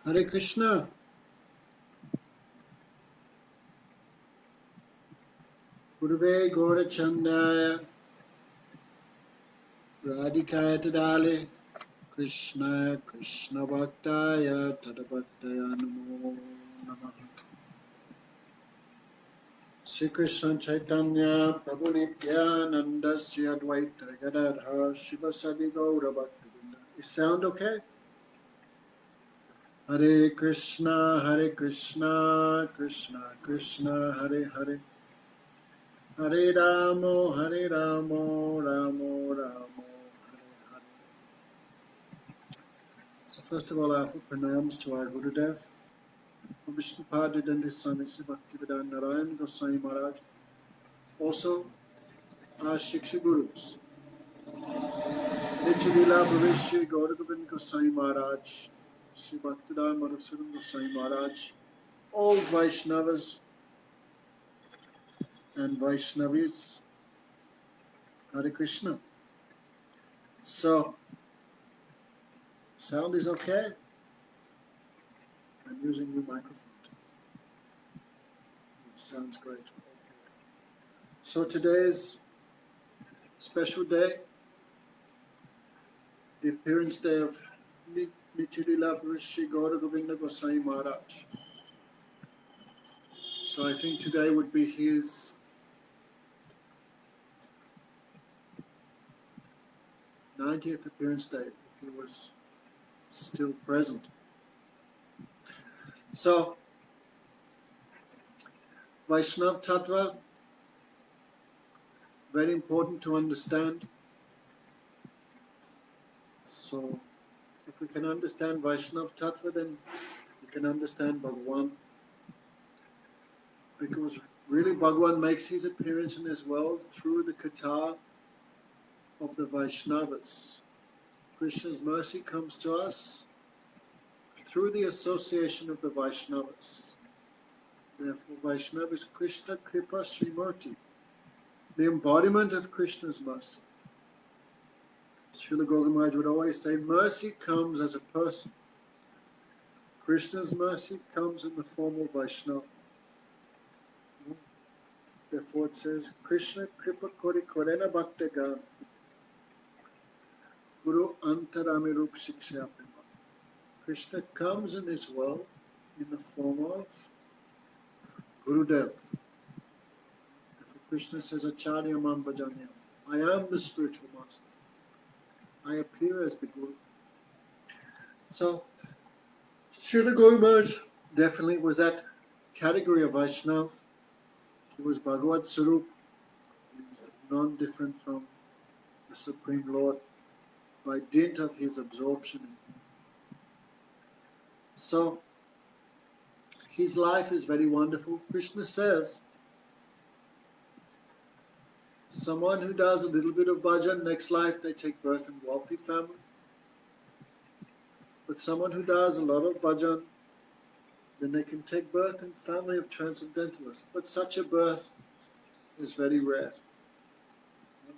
Hare Krishna. Gurve Gaurachandaya Radhikaya Tadale Krishna Krishna Bhaktaya Tadabhaktaya Namo Namaha. Sri Krishna Chaitanya Prabhu Nityananda Sri Advaita Gadadhar Shivasadi Gaura Bhaktivinda. Is sound okay? Hare Krishna Krishna Krishna Hare Hare Hare Ramo Ramo Ramo Hare Hare. So first of all, I offer pranams to our Gurudev, Vishnupada and his son Bhaktivedanta Narayan Goswami Maharaj. Also, our Shiksha Gurus, Srila Gaura Govinda Goswami Maharaj, Sri Bhaktivedanta Madhusudan Goswami Maharaj, all Vaishnavas and Vaishnavis. Hare Krishna. So, sound is okay? I'm using the microphone. Sounds great. So today's special day, the appearance day of Srila Gaura Govinda Goswami Maharaj. So I think today would be his 90th appearance day, if he was still present. So, Vaishnav Tattva, very important to understand. So, if we can understand Vaishnav Tattva, then we can understand Bhagavan. Because really Bhagavan makes his appearance in this world through the kata of the Vaishnavas. Krishna's mercy comes to us through the association of the Vaishnavas. Therefore, Vaishnava is Krishna Kripa Srimurti, the embodiment of Krishna's mercy. Srila Gaura Maharaj would always say, mercy comes as a person. Krishna's mercy comes in the form of Vaishnava. Therefore it says, Krishna Kripa Kori Korena Bhaktagan Guru Antarami Rup Shiksha. Krishna comes in this world in the form of Gurudev. Therefore Krishna says, Acharya Mam Vajanyam. I am the spiritual master. I appear as the Guru. So, Srila Gaura Maharaj definitely was that category of Vaishnav. He was Bhagavad Sarup. He's non-different from the Supreme Lord by dint of his absorption in him. So, his life is very wonderful. Krishna says, someone who does a little bit of bhajan, next life they take birth in wealthy family. But someone who does a lot of bhajan, then they can take birth in family of transcendentalists. But such a birth is very rare.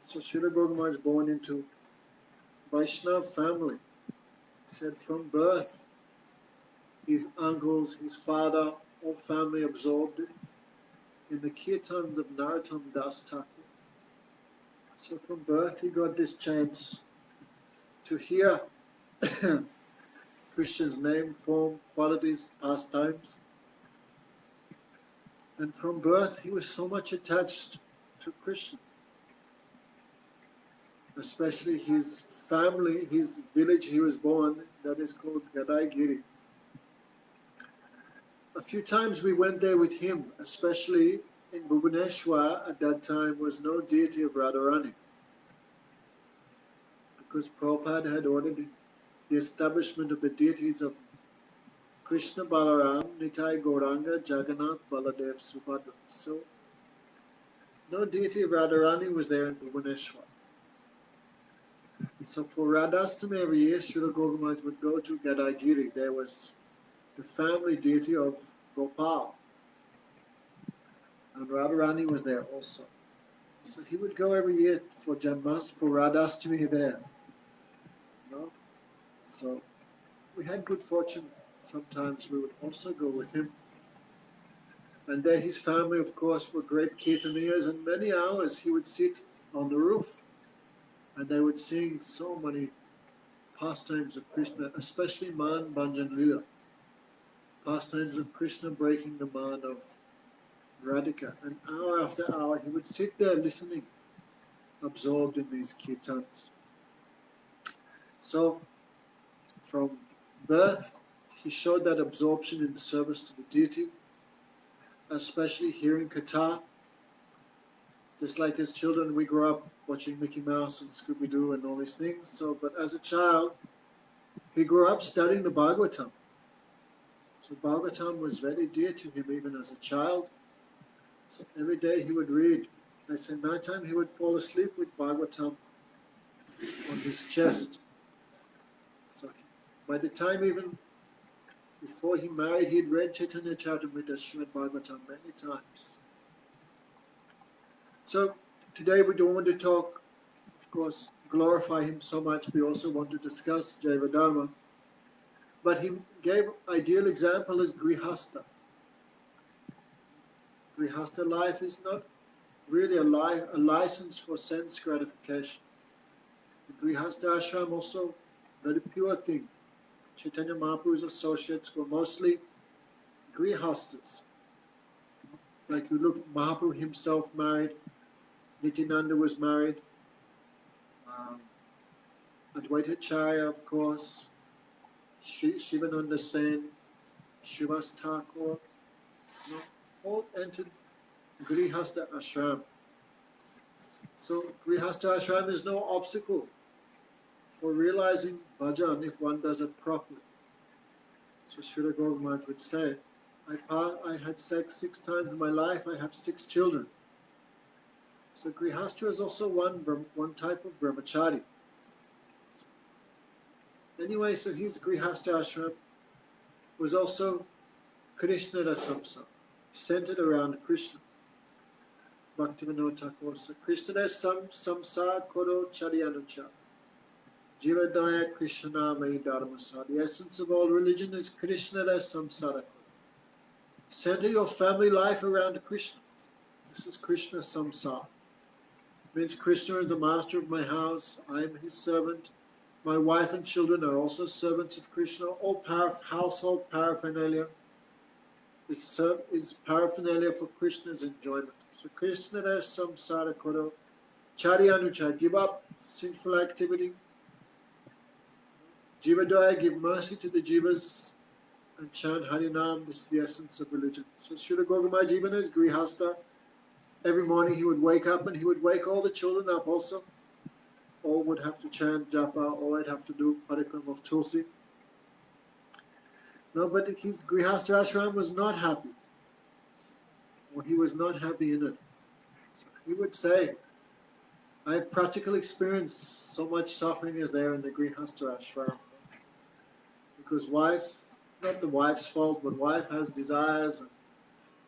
So Srila Gaura Maharaj is born into Vaishnav family. He said from birth, his uncles, his father, all family absorbed in the kirtans of Narottam Das Thakur. So from birth he got this chance to hear Krishna's name, form, qualities, pastimes. And from birth he was so much attached to Krishna. Especially his family, his village he was born, that is called Gadaigiri. A few times we went there with him, especially in Bhubaneswar. At that time was no deity of Radharani, because Prabhupada had ordered the establishment of the deities of Krishna Balaram, Nitai Gauranga, Jagannath, Baladev, Subhadra. So no deity of Radharani was there in Bhubaneswar. So for Radhastami every year, Srila Gaura Maharaj would go to Gadaigiri. There was the family deity of Gopal. And Radharani was there also. So he would go every year for Janmas, for Radhastami there. You know? So we had good fortune sometimes we would also go with him. And there his family, of course, were great kirtaniyas, and many hours he would sit on the roof and they would sing so many pastimes of Krishna, especially Man Bhanjan Lila, pastimes of Krishna breaking the man of Radhika. And hour after hour he would sit there listening, absorbed in these kirtans. So from birth he showed that absorption in the service to the deity, especially hearing Katha. Just like as children, we grew up watching Mickey Mouse and Scooby-Doo and all these things. So, but as a child, he grew up studying the Bhagavatam. So Bhagavatam was very dear to him even as a child. So every day he would read. They say nighttime he would fall asleep with Bhagavatam on his chest. So by the time even before he married, he'd read Chaitanya Charitamrita, Srimad Bhagavatam many times. So today we don't want to talk, of course, glorify him so much. We also want to discuss Jaiva-Dharma. But he gave ideal example as Grihastha. Grihastha life is not really a license for sense gratification. The Grihastha ashram also very pure thing. Chaitanya Mahaprabhu's associates were mostly Grihasthas. Like you look, Mahaprabhu himself married, Nityananda was married, Advaita Charya, of course, Shivananda Sen, Srivas Thakur, all entered Grihastha ashram. So Grihastha ashram is no obstacle for realizing bhajan if one does it properly. So Srila Gaura Maharaj would say, I had sex 6 times in my life, I have 6 children. So Grihastha is also one type of brahmachari. So anyway, so his Grihastha ashram was also Krishna Rasamsa, centered around Krishna. Bhaktivinoda Thakur said, Krishna Samsa Koro Charyanucha. Jivadaya Krishna Mai Dharmasa. The essence of all religion is Krishna Samsara. Center your family life around Krishna. This is Krishna Samsara. Means Krishna is the master of my house. I am his servant. My wife and children are also servants of Krishna. All household paraphernalia is paraphernalia for Krishna's enjoyment. So Krishna Samsara Koro. Charyanucha, give up sinful activity. Jivadaya, give mercy to the jivas and chant Harinam. This is the essence of religion. So Srila Gaura Maharaj, even as Grihastha, every morning he would wake up and he would wake all the children up also. All would have to chant japa, all would have to do parikram of Tulsi. No, but his Grihastha ashram was not happy. Or he was not happy in it. So he would say, I have practical experience, so much suffering is there in the Grihastha ashram. Because wife, not the wife's fault, but wife has desires, and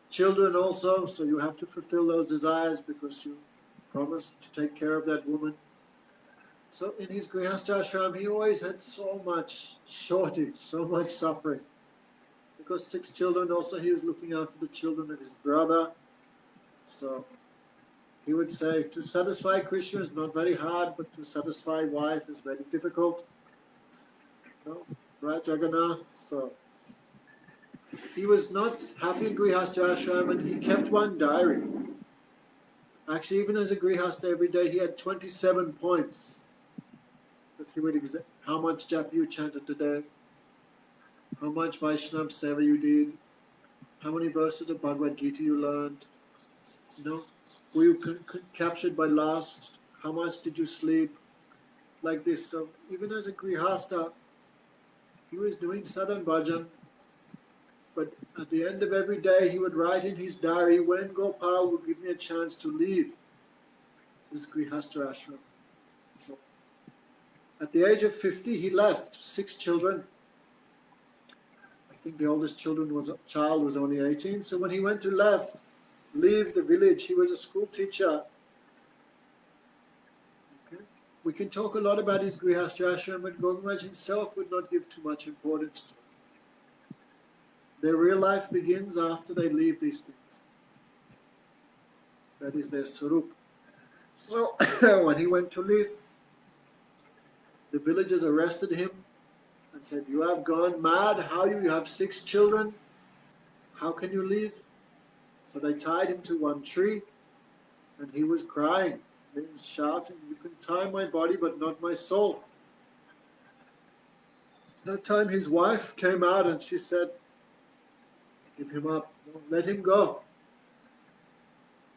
children also, so you have to fulfill those desires because you promised to take care of that woman. So in his Grihastha ashram, he always had so much shortage, so much suffering. Because 6 children, also he was looking after the children of his brother. So he would say, to satisfy Krishna is not very hard, but to satisfy wife is very difficult. No? Right, Jagannath? So he was not happy in Grihastha ashram, and he kept one diary. Actually, even as a Grihastha, every day he had 27 points that he would how much japa you chanted today, how much Vaishnava seva you did, how many verses of Bhagavad Gita you learned, were you captured by lust, how much did you sleep, like this. So even as a Grihastha, he was doing sadhan bhajan, but at the end of every day he would write in his diary, when Gopal will give me a chance to leave this Grihastha ashram. So at the age of 50, he left 6 children. I think the oldest child was only 18. So when he went to leave the village, he was a school teacher. Okay. We can talk a lot about his Grihastha ashram, but Gaura Maharaj himself would not give too much importance to it. Their real life begins after they leave these things. That is their sarup. So when he went to leave, the villagers arrested him and said, "You have gone mad. How you have 6 children? How can you leave?" So they tied him to one tree, and he was crying. He was shouting, "You can tie my body, but not my soul." That time his wife came out and she said, "Give him up. Let him go.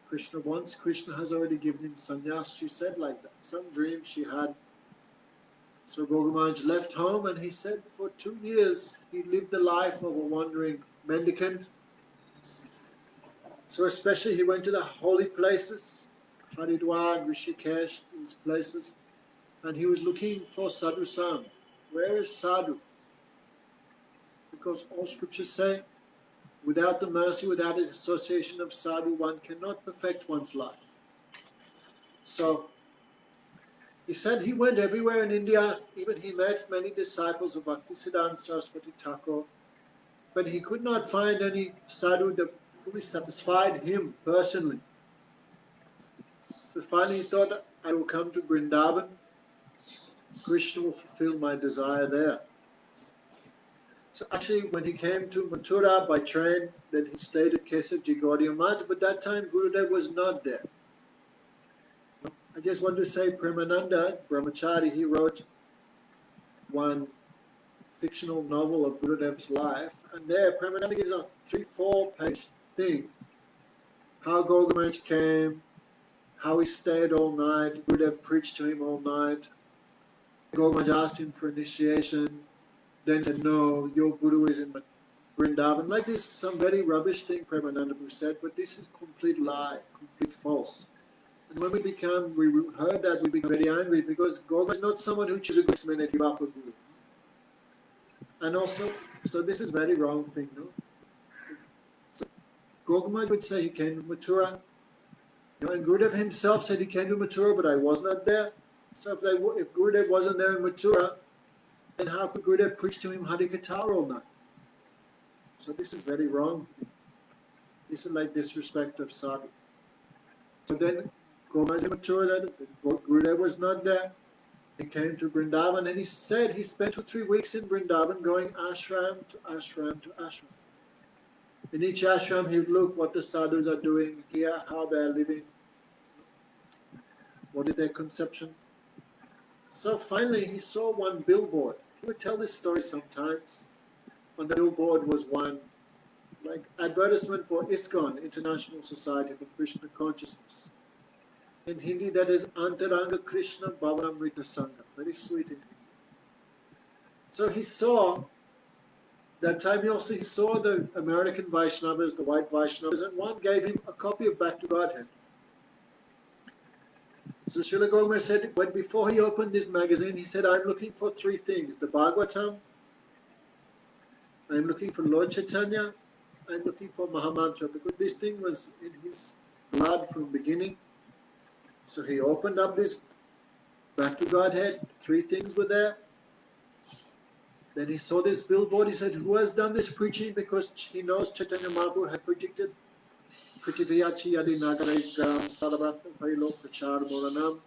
Krishna has already given him sannyas." She said like that. Some dream she had. So Gogamaj left home, and he said for 2 years he lived the life of a wandering mendicant. So especially he went to the holy places, Haridwar and Rishikesh, these places, and he was looking for sadhu sam. Where is sadhu? Because all scriptures say, without the mercy, without the association of sadhu, one cannot perfect one's life. So he said he went everywhere in India. Even he met many disciples of Bhaktisiddhanta Saraswati Thakur, but he could not find any sadhu that fully satisfied him personally. So finally he thought, I will come to Vrindavan. Krishna will fulfill my desire there. So actually when he came to Mathura by train, then he stayed at Kesavji Gaudiya Math, but that time Gurudev was not there. I just want to say Premananda Brahmachari, he wrote one fictional novel of Gurudev's life, and there Premananda gives a 3-4 page thing. How Gogamaj came, how he stayed all night, Gurudev preached to him all night. Gogamaj asked him for initiation, then said, "No, your Guru is in Vrindavan." Like this, some very rubbish thing Premananda said, but this is complete lie, complete false. And when we heard that, we became very angry, because Gogamaj is not someone who chooses a next minute give up a Guru. And also, so this is very wrong thing, no? So Gogamaj would say he came to Mathura, and Gurudev himself said he came to Mathura, but I was not there. So if Gurudev wasn't there in Mathura, then how could Gurudev preach to him Harikatha all night? So this is very wrong. This is like disrespect of sadhu. So then Gogamaj in Mathura, Gurudev was not there. He came to Vrindavan, and he said he spent 2-3 weeks in Vrindavan going ashram to ashram to ashram. In each ashram he would look what the sadhus are doing, hear how they are living, what is their conception. So finally he saw one billboard. He would tell this story sometimes. On the billboard was one like advertisement for ISKCON, International Society for Krishna Consciousness. In Hindi that is Antaranga Krishna Bhavanamrita Sangha. Very sweet in Hindi. So he saw, that time he saw the American Vaishnavas, the white Vaishnavas, and one gave him a copy of Back to Godhead. So Srila Gaura said, when before he opened this magazine, he said, I'm looking for 3 things. The Bhagavatam, I'm looking for Lord Chaitanya, I'm looking for Mahamantra, because this thing was in his blood from beginning. So he opened up this Back to Godhead, 3 things were there. Then he saw this billboard, he said, who has done this preaching? Because he knows Chaitanya Mahaprabhu had predicted Prithviyachi Yadi Nagaram Salavat Harilok Prachar Moranam.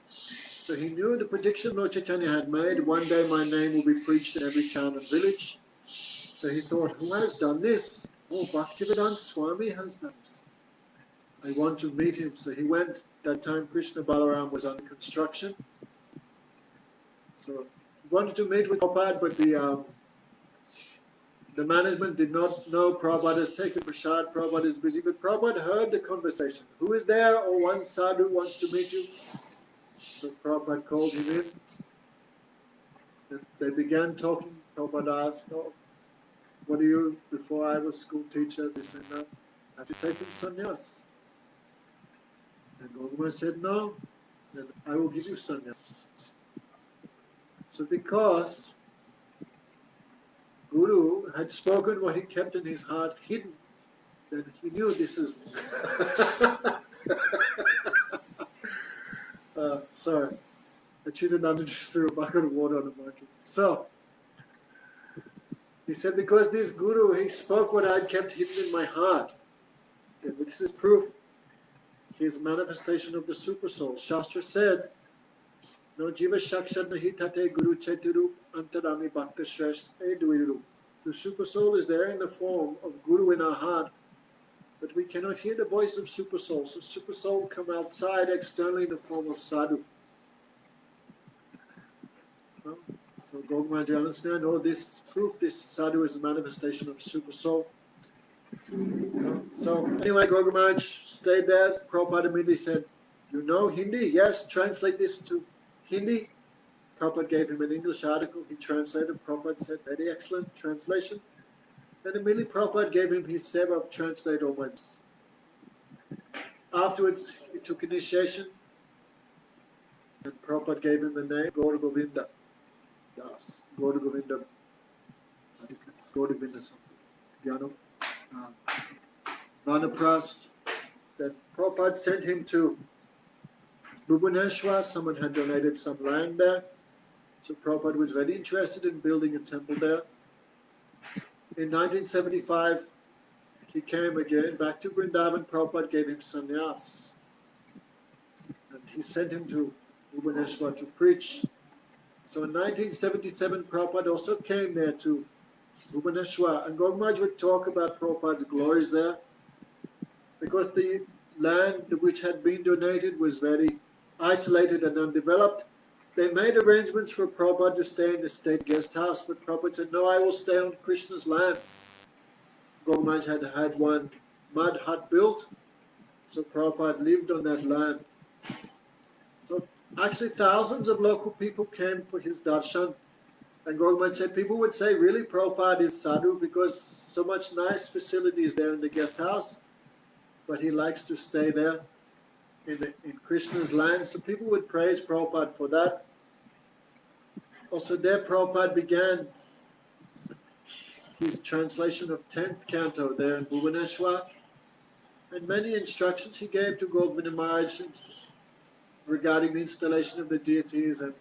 So he knew the prediction Lord Chaitanya had made, one day my name will be preached in every town and village. So he thought, who has done this? Oh, Bhaktivedanta Swami has done this. I want to meet him. So he went. That time Krishna Balaram was under construction. So he wanted to meet with Prabhupada, but the management did not know Prabhupada has taken prasad. Prabhupada is busy, but Prabhupada heard the conversation. Who is there? Oh, one sadhu wants to meet you. So Prabhupada called him in. And they began talking. Prabhupada asked, oh, what are you? Before I was school teacher, this and that. Have you taken sannyas? And Goguma said, no. Then I will give you sannyas. So because Guru had spoken what he kept in his heart hidden, then he knew this is... sorry. I cheated under just threw a bucket of water on the monkey. So, He said, because this Guru, he spoke what I'd kept hidden in my heart. And this is proof. He is a manifestation of the Super Soul. Shastra said, no jiva shakshad nahi tate guru chaiturup antarami bhakta shresht eduirup. The Super Soul is there in the form of Guru in our heart, but we cannot hear the voice of Super Soul. So Super Soul come outside externally in the form of sadhu. So Gaura Maharaj, you understand? Oh, this proof, this sadhu is a manifestation of Super Soul. So anyway, Gaura Maharaj stayed there. Prabhupada immediately said, you know Hindi? Yes, translate this to Hindi. Prabhupada gave him an English article. He translated. Prabhupada said, very excellent translation. Then immediately Prabhupada gave him his seva of translate all my books. Afterwards, he took initiation, and Prabhupada gave him the name Gaura Govinda. Yes, Gaura Govinda. Gaura Govinda something. Vanaprast. Then Prabhupada sent him to Bhubaneswar. Someone had donated some land there. So Prabhupada was very interested in building a temple there. In 1975, he came again back to Vrindavan. Prabhupada gave him sannyas. And he sent him to Bhubaneswar to preach. So in 1977, Prabhupada also came there to Bhubaneswar. And Gaura Maharaj would talk about Prabhupada's glories there. Because the land which had been donated was very isolated and undeveloped, they made arrangements for Prabhupada to stay in the state guest house. But Prabhupada said, no, I will stay on Krishna's land. Gaura Maharaj had one mud hut built, so Prabhupada lived on that land. So actually thousands of local people came for his darshan. And Gaura Maharaj said, people would say, really, Prabhupada is sadhu because so much nice facilities there in the guest house, but he likes to stay there in Krishna's land. So people would praise Prabhupada for that. Also there Prabhupada began his translation of 10th canto there in Bhubaneswar. And many instructions he gave to Gaura Govinda Maharaja regarding the installation of the deities and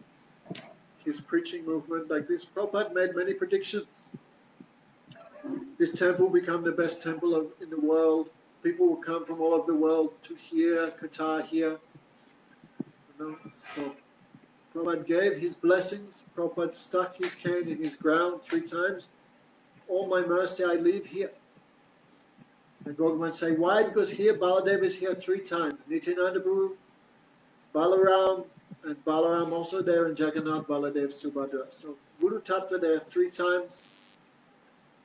his preaching movement. Like this, Prabhupada made many predictions. This temple will become the best temple in the world. People will come from all over the world to hear Katha here. So Prabhupada gave his blessings. Prabhupada stuck his cane in his ground 3 times. All my mercy I leave here. And Gaura might say, why? Because here Baladev is here 3 times. Nityananda Prabhu, Balaram, and Balaram also there, and Jagannath, Baladev, Subhadra. So Guru Tattva there 3 times.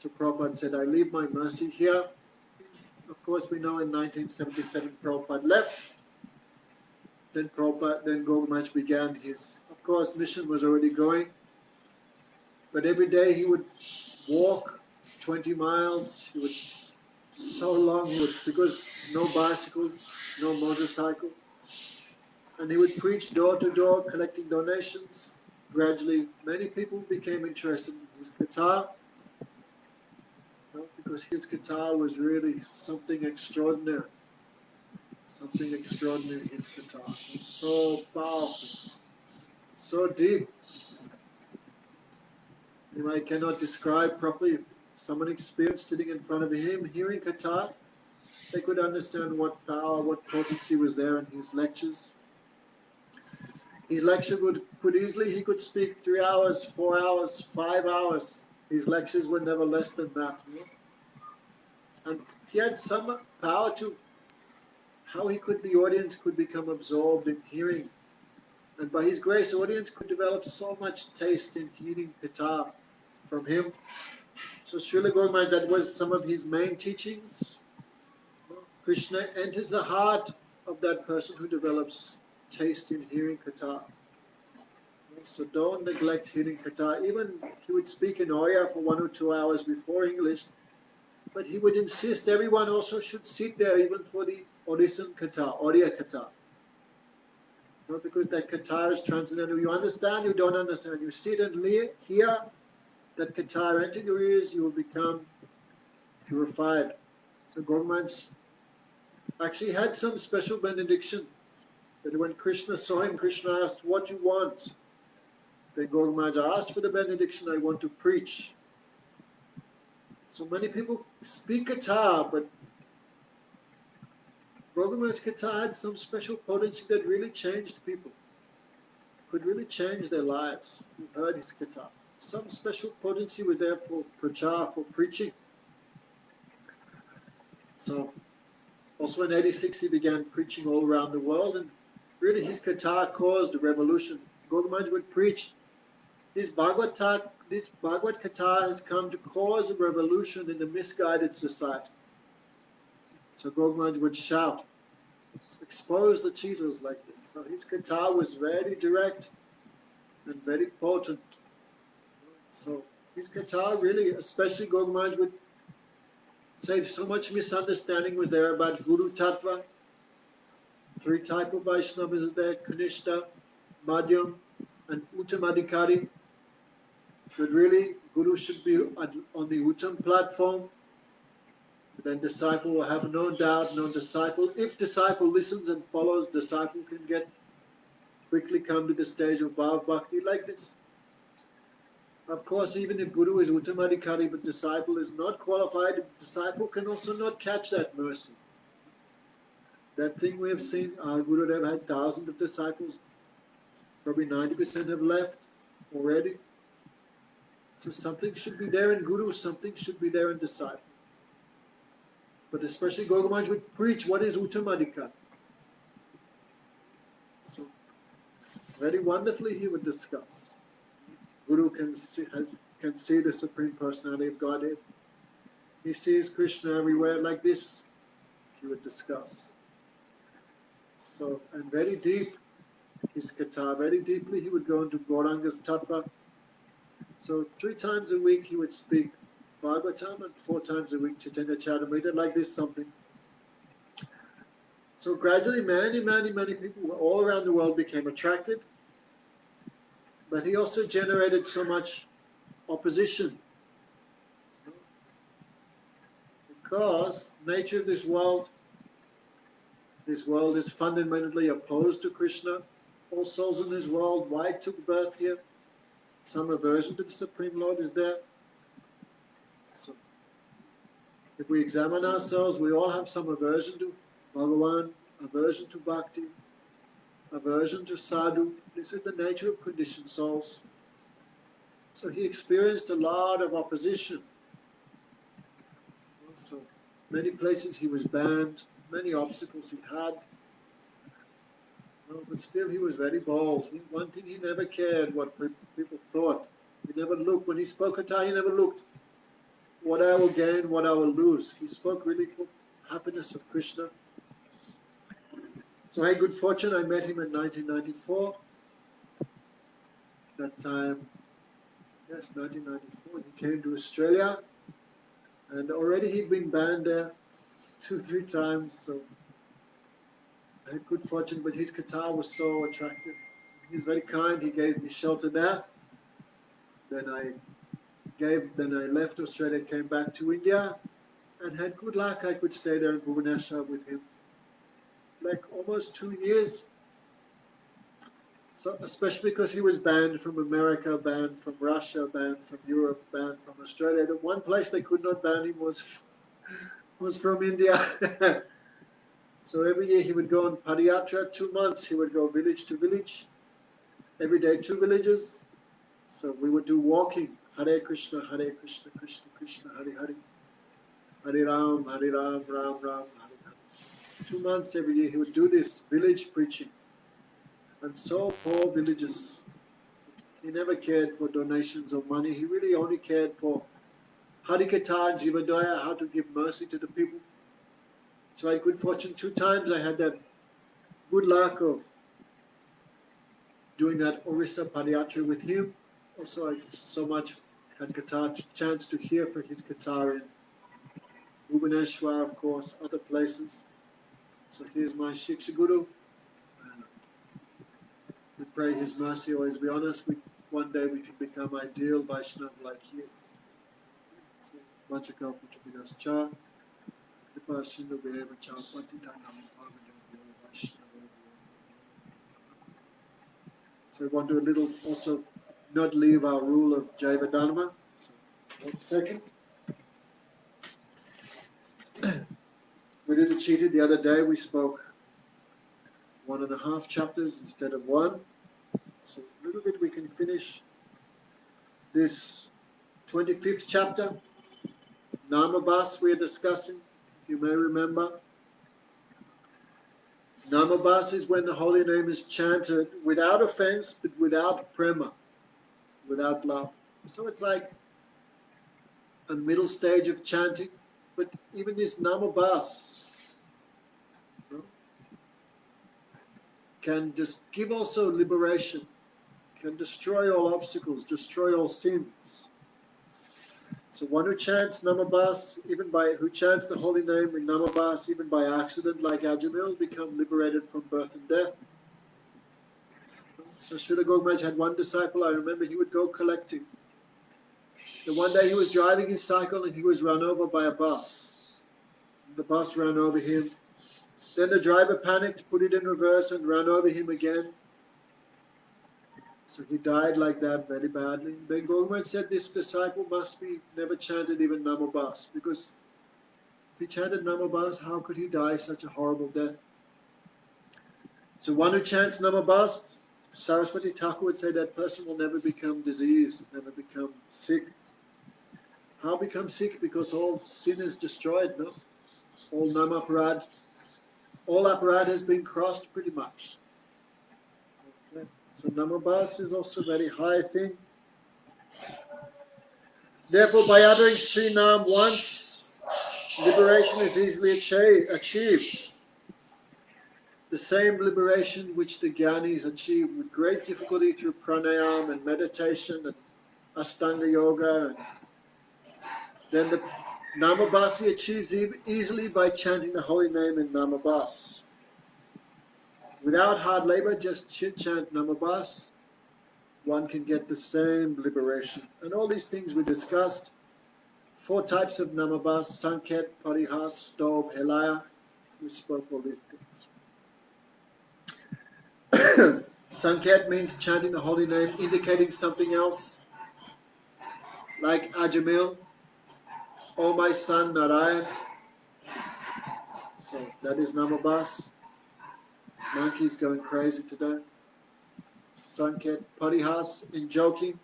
So Prabhupada said, I leave my mercy here. Of course, we know in 1977 Prabhupada left. Then Gaura Maharaj began his, of course, mission was already going. But every day he would walk 20 miles. He would, so long he would, because no bicycle, no motorcycle. And he would preach door to door, collecting donations. Gradually, many people became interested in his Katha. Because his Katha was really something extraordinary. Something extraordinary in his Katha. It was so powerful, so deep. I cannot describe properly. Someone experienced sitting in front of him, hearing Katha, they could understand what power, what potency was there in his lectures. His lecture could easily, he could speak 3 hours, 4 hours, 5 hours. His lectures were never less than that. And he had some power to how the audience could become absorbed in hearing. And by his grace, audience could develop so much taste in hearing Katha from him. So Srila Gaura Maharaj, that was some of his main teachings. Krishna enters the heart of that person who develops taste in hearing Katha. So don't neglect hearing Katha. Even he would speak in Oriya for 1 or 2 hours before English, but he would insist everyone also should sit there even for the Odishan Katha, Oriya Katha. Because that Katha is transcendental. You understand, you don't understand. You sit and hear that Katha enter your ears, you will become purified. So Gaura Maharaj actually had some special benediction. That when Krishna saw him, Krishna asked, what you want? Then Gaura Maharaj asked for the benediction, I want to preach. So many people speak Katha, but Gaudaman's Katha had some special potency that really changed people, could really change their lives who heard his Katha. Some special potency was there for prachar, for preaching. So also in 86 he began preaching all around the world, and really his Katha caused a revolution. Gaudamanj would preach. This Bhagavad Katha has come to cause a revolution in a misguided society. So Gaudamanj would shout, expose the cheaters like this. So his Katha was very direct and very potent. So his Katha really, especially Gaudamanj would say so much misunderstanding was there about Guru Tattva. Three types of Vaishnavas are there, Kanishta, Madhyam, and Uttamadhikari. But really, Guru should be on the Uttam platform. Then disciple will have no doubt, no disciple. If disciple listens and follows, disciple can quickly come to the stage of Bhav Bhakti like this. Of course, even if Guru is Uttamadhikari, but disciple is not qualified, disciple can also not catch that mercy. That thing we have seen, our Gurudev had thousands of disciples, probably 90% have left already. So something should be there in Guru, something should be there in disciple. But especially Gaudamanj would preach what is Uttamadhikari. So very wonderfully he would discuss. Guru can see the Supreme Personality of Godhead. He sees Krishna everywhere like this. He would discuss. So, and very deep, his Katha, very deeply he would go into Gauranga's Tattva. So 3 times a week he would speak Bhagavatam, and 4 times a week Chaitanya Charitamrita, like this something. So gradually many people all around the world became attracted. But he also generated so much opposition. Because nature of this world is fundamentally opposed to Krishna. All souls in this world, why it took birth here? Some aversion to the Supreme Lord is there. So, if we examine ourselves, we all have some aversion to Bhagavan, aversion to Bhakti, aversion to Sadhu. This is the nature of conditioned souls. So he experienced a lot of opposition. So many places he was banned, many obstacles he had. But still he was very bold. One thing he never cared what people thought. He never looked. When he spoke Katha, he never looked what I will gain, what I will lose. He spoke really for happiness of Krishna. So I had good fortune. I met him in 1994. That time, yes, 1994. He came to Australia. And already he'd been banned there 2-3 times. So I had good fortune, but his Katha was so attractive. He was very kind. He gave me shelter there. Then I left Australia, came back to India, and had good luck. I could stay there in Bhubaneswar with him, like almost 2 years. So especially because he was banned from America, banned from Russia, banned from Europe, banned from Australia. The one place they could not ban him was from India. So every year he would go on Padayatra, 2 months. He would go village to village, every day 2 villages. So we would do walking, Hare Krishna, Krishna Krishna, Hare Hare, Hare Ram, Ram Ram, Hare Hare. 2 months every year he would do this village preaching. And so poor villages. He never cared for donations or money. He really only cared for Harikatha and Jaiva-Dharma, how to give mercy to the people. So I had good fortune. 2 times I had that good luck of doing that Orissa Padayatra with him. Also I so much had Katha, chance to hear for his Katha in Bhubaneswar, of course, other places. So here's my Shiksha Guru. We pray his mercy always be on us. One day we can become ideal Vaishnava like he is. So, Vachaka Puchapidas Cha, Kripa Sindhu Beheva Cha, Patitanam Bhagavatam Vaishnava. So we want to also not leave our rule of Jaiva-Dharma. So 1 second. We did a cheated the other day. We spoke 1.5 chapters instead of 1. So a little bit we can finish this 25th chapter. Namabhasa we are discussing, if you may remember. Namabhasa is when the holy name is chanted without offense, but without prema, without love. So it's like a middle stage of chanting. But even this Namabhasa, you know, can just give also liberation, can destroy all obstacles, destroy all sins. So one who chants Namabhasa, who chants the holy name in Namabhasa, even by accident, like Ajamil, become liberated from birth and death. So Shrila Gaura Maharaj had one disciple, I remember he would go collecting. And one day he was driving his cycle and he was run over by a bus. The bus ran over him. Then the driver panicked, put it in reverse and ran over him again. So he died like that very badly. Then Gaura Maharaj said this disciple must be never chanted even Namabhasa, because if he chanted Namabhasa, how could he die such a horrible death? So one who chants Namabhasa, Saraswati Thakur would say that person will never become diseased, never become sick. How become sick? Because all sin is destroyed, no? All namaparad, all aparad has been crossed pretty much. Okay. So Namabhasa is also a very high thing. Therefore, by uttering Sri Nam once, liberation is easily achieved. The same liberation which the Gyanis achieve with great difficulty through pranayam and meditation and Ashtanga yoga. And then the Namabhasa achieves easily by chanting the holy name in Namabhasa. Without hard labor, just chant Namabhasa, one can get the same liberation. And all these things we discussed. 4 types of Namabhasa: Sanket, Parihas, Stob, Helaya. We spoke all these things. Sanket means chanting the holy name, indicating something else. Like Ajamil, O my son Narayan. So that is Namabhasa. Monkeys going crazy today. Sanket, Parihas, in joking.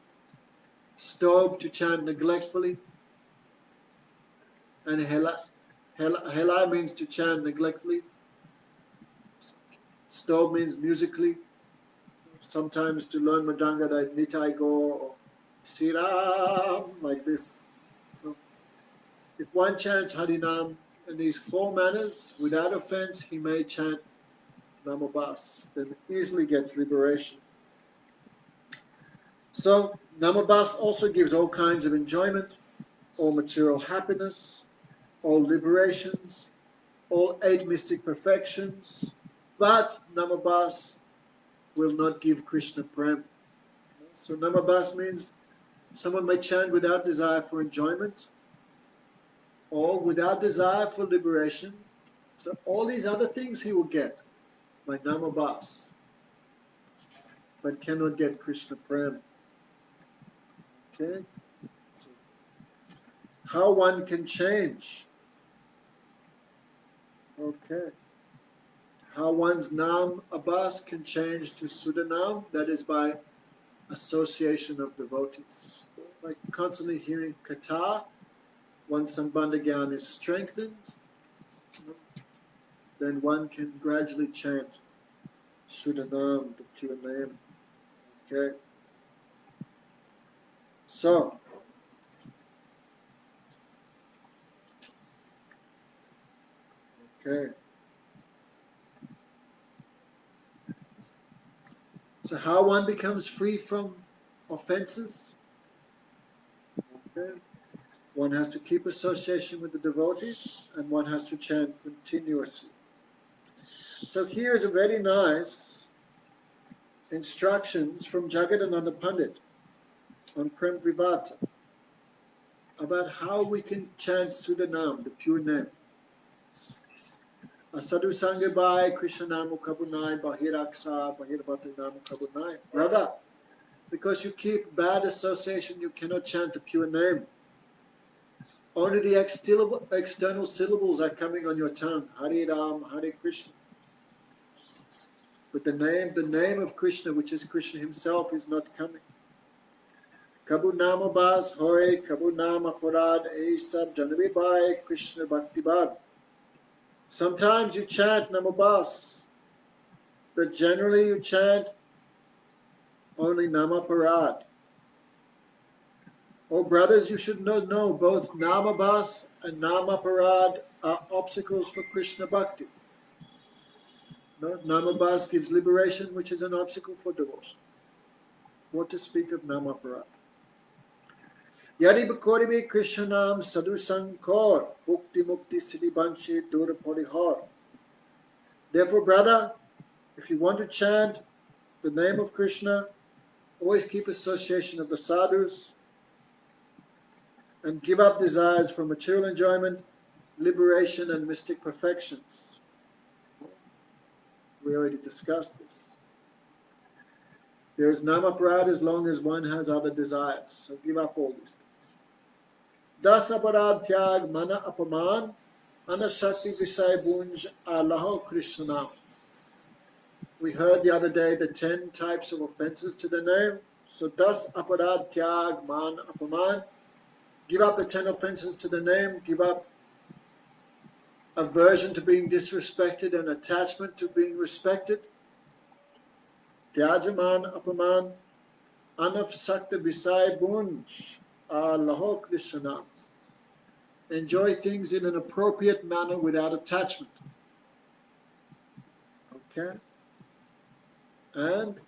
Stob, to chant neglectfully. And Helai means to chant neglectfully. Stob means musically. Sometimes to learn Madanga, that Nitai go or Siram, like this. So if one chants Harinam in these 4 manners, without offense, he may chant Namabhasa, then easily gets liberation. So Namabhasa also gives all kinds of enjoyment, all material happiness, all liberations, all 8 mystic perfections, but Namabhasa will not give Krishna prem. So Namabhasa means someone may chant without desire for enjoyment or without desire for liberation. So all these other things he will get by Namabhasa, but cannot get Krishna prem. Okay? So how one can change. Okay. How one's Nam Abbas can change to Sudanam, that is by association of devotees. By constantly hearing Katha, once Sambandha Gyan is strengthened, then one can gradually chant Sudanam, the pure name. Okay. So, okay. So how one becomes free from offenses? Okay. One has to keep association with the devotees and one has to chant continuously. So here is a very nice instructions from Jagadananda Pandit on Prem Vivata about how we can chant Sudanam, the pure name. Asadu Sangabai, Krishna Namu Kabunai, Bahiraksa, Bahirabhati Namu Kabunai. Brother, because you keep bad association, you cannot chant the pure name. Only the external syllables are coming on your tongue. Hare Ram, Hare Krishna. But the name of Krishna, which is Krishna himself, is not coming. Kabu Namabhasa hoy, Kabu Namaparad, Sab Janavi Bhai, Krishna Bhakti Bhad. Sometimes you chant Namabhasa, but generally you chant only Namaparad. Oh brothers, you should know both Namabhasa and Namaparad are obstacles for Krishna Bhakti. No, Namabhasa gives liberation, which is an obstacle for devotion. What to speak of Namaparad? Yadi Bhakoribi Krishnanam Sadhu Sankar Bhukti Mukti Siddhi Banshi Dura Parihar. Therefore, brother, if you want to chant the name of Krishna, always keep association of the sadhus and give up desires for material enjoyment, liberation, and mystic perfections. We already discussed this. There is namaparad as long as one has other desires, so give up all these things. Das aparad tyag mana apaman anashakti visay bunj alaho Krishna. We heard the other day the 10 types of offenses to the name. So das aparad tyag man apaman. Give up the 10 offenses to the name. Give up aversion to being disrespected and attachment to being respected. Tyajaman apaman anafsakta visay bunj alaho Krishna. Enjoy things in an appropriate manner without attachment. Okay? And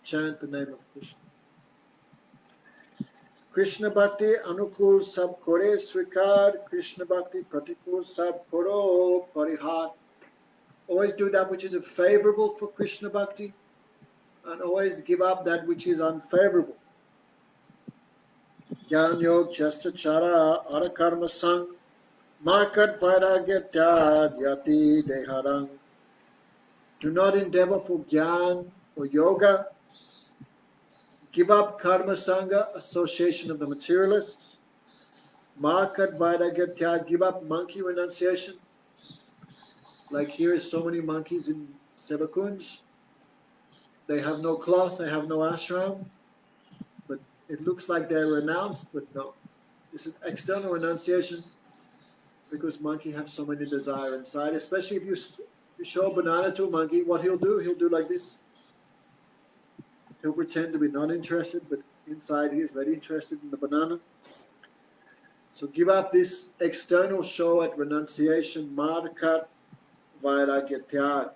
chant the name of Krishna. Krishna Bhakti Anukul Sab Kore Srikar, Krishna Bhakti Pratikul Sab Koro Parihar. Always do that which is favorable for Krishna Bhakti and always give up that which is unfavorable. Jnana Yog Chasta Chara Arakarma Sang Markat Vairagya Tyad Yati Deharang. Do not endeavor for Jnana or Yoga. Give up karma sangha, association of the materialists. Markat Vairagya, give up monkey renunciation. Like here is so many monkeys in Sevakunj. They have no cloth, they have no ashram. But it looks like they're renounced, but no. This is external renunciation because monkey have so many desire inside. Especially if you show a banana to a monkey, what he'll do like this. He'll pretend to be not interested, but inside he is very interested in the banana. So give up this external show at renunciation, markat vairagya tyag.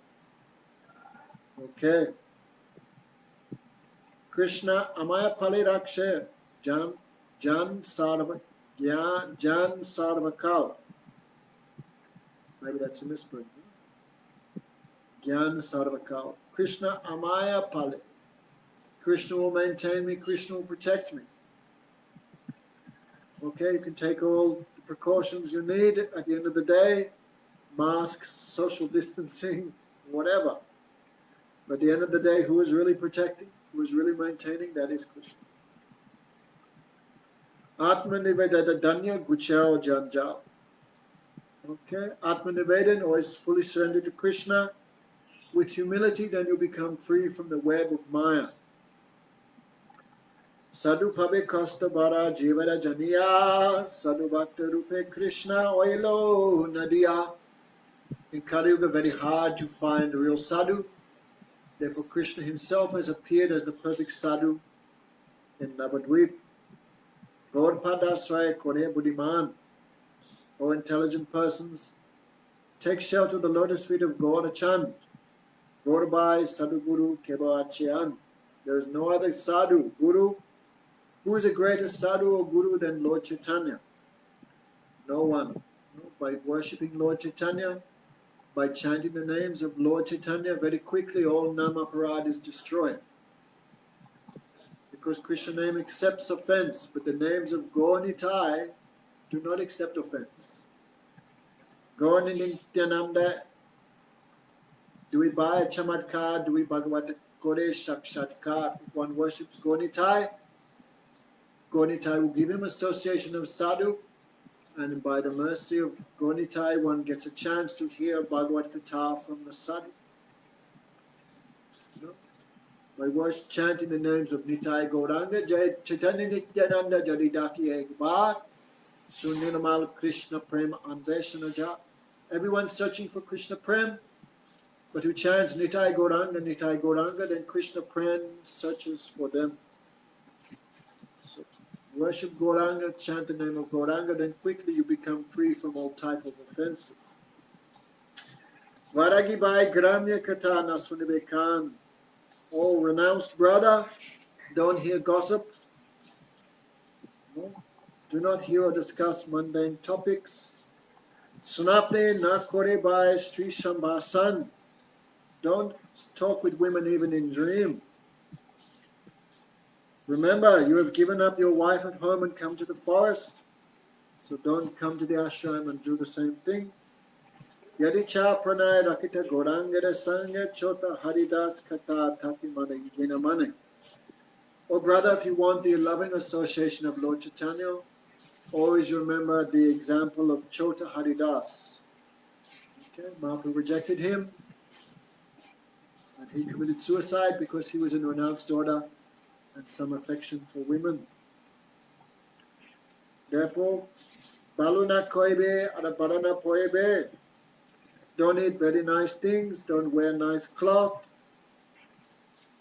Okay. Krishna amaya pali rakshe jan sarva jan sarvakal. Maybe that's a misprint. Gyan sarvakal. Krishna amaya pali. Krishna will maintain me, Krishna will protect me. Okay, you can take all the precautions you need at the end of the day, masks, social distancing, whatever. But at the end of the day, who is really protecting, who is really maintaining, that is Krishna. Atma Nivedana Danya Guchao Janjal. Okay, Atma Nivedan, always fully surrendered to Krishna. With humility, then you become free from the web of Maya. Sadhu Pabe Kosta Bara Jivara Janiya, Sadhu Bhakta Rupe Krishna Oilo Nadia. In Kali Yuga, very hard to find a real sadhu. Therefore, Krishna himself has appeared as the perfect sadhu in Navadvip. Gaur Padasraya Kone Buddhiman. O intelligent persons, take shelter of the lotus feet of Gaura Chand. Gaurabai Sadhu Guru Keba Achayan. There is no other sadhu, guru. Who is a greater sadhu or guru than Lord Chaitanya? No one. By worshipping Lord Chaitanya, by chanting the names of Lord Chaitanya, very quickly all namaparad is destroyed. Because Krishna name accepts offense, but the names of Gaur Nitai do not accept offense. Gaur Nityananda, Dui Bhai Chamatkar, Dui Bhagavat Kore Shakshatkar. If one worships Gaur Nitai will give him association of sadhu, And by the mercy of Gaunitai, one gets a chance to hear Bhagavad Gita from the sadhu. You know? By chanting the names of Nitai Gauranga, Jai Chaitanya Nityananda Jaridaki Ekbar, Suninamal Krishna Prem Anveshanaja. Everyone's searching for Krishna Prem, but who chants Nitai Gauranga, then Krishna Prem searches for them. So worship Gauranga, chant the name of Gauranga, then quickly you become free from all type of offenses. Varagi Bhai Gramya Katana Sunibekan. Oh, renounced brother, don't hear gossip. No? Do not hear or discuss mundane topics. Sunapne na kore bhai Sri Shambhasan. Don't talk with women even in dream. Remember, you have given up your wife at home and come to the forest. So don't come to the ashram and do the same thing. Yadi cha pranay rakita gorangara sangha chota haridas kata taki mane yena mane. Oh brother, if you want the loving association of Lord Chaitanya, always remember the example of Chota Haridas. Okay, Mahaprabhu rejected him, and he committed suicide because he was a renounced daughter and some affection for women. Therefore, Baluna koibe arabarana poebe. Don't eat very nice things, don't wear nice cloth,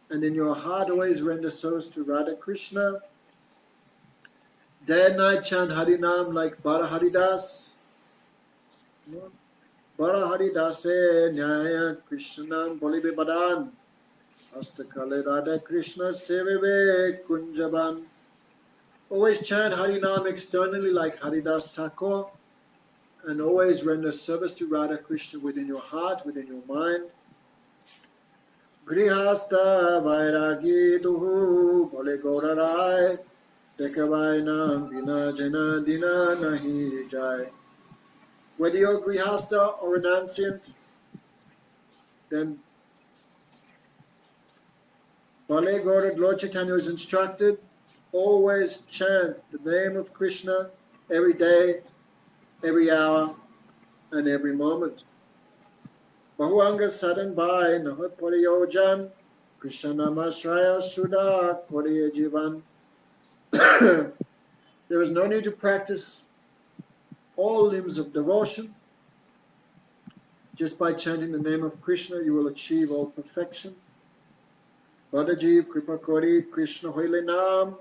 and in your heart always render service to Radha Krishna. Day and night chant Harinam like Bara Haridas. Bara Haridase Nyaya Krishnam Bolibe Badan. Astakale Radha Krishna Seveve Kunjaban. Always chant Harinam externally like Haridas Thakur, and always render service to Radha Krishna within your heart, within your mind. Grihasta Vairagi Duhu Bole Gaura Rai Dekavainam Bina Jana Dina Nahi Jai. Whether you're a Grihasta or renunciant, then Bale Gaura, Lord Chaitanya is instructed, always chant the name of Krishna every day, every hour, and every moment. Bahuanga Sadan Bhai Nahat Pariyojan Krishna Namasraya Sudha Koriya Jivan. There is no need to practice all limbs of devotion. Just by chanting the name of Krishna, you will achieve all perfection. Badajiv Kripa Kori Krishna Hoile Nam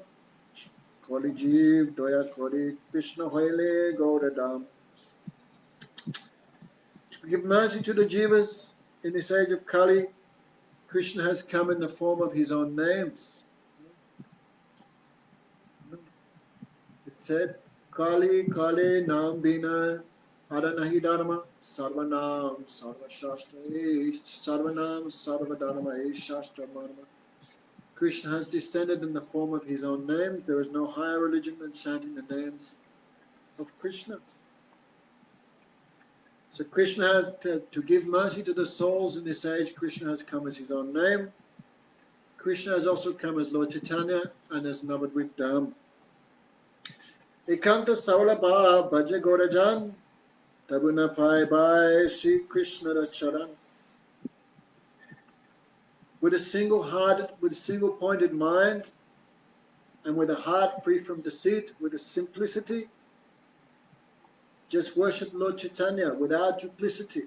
Koli Jiv Doya Kori Krishna Hoile Gaudadam. To give mercy to the jivas in this age of Kali, Krishna has come in the form of his own names. It said, Kali Kali Nam Bina Adanahi Dharma Sarvanam Sarva Shastra Sarvanam Sarva Dharma Shastra Marma. Krishna has descended in the form of his own name. There is no higher religion than chanting the names of Krishna. So Krishna had to give mercy to the souls in this age. Krishna has come as his own name. Krishna has also come as Lord Chaitanya and as Navadvip Dham. Ekanta Saulabha Bhaja Gaurajan Tabuna Pai Bhai Sri Krishna Charan. With a single-hearted, with a single-pointed mind, and with a heart free from deceit, with a simplicity, just worship Lord Chaitanya without duplicity.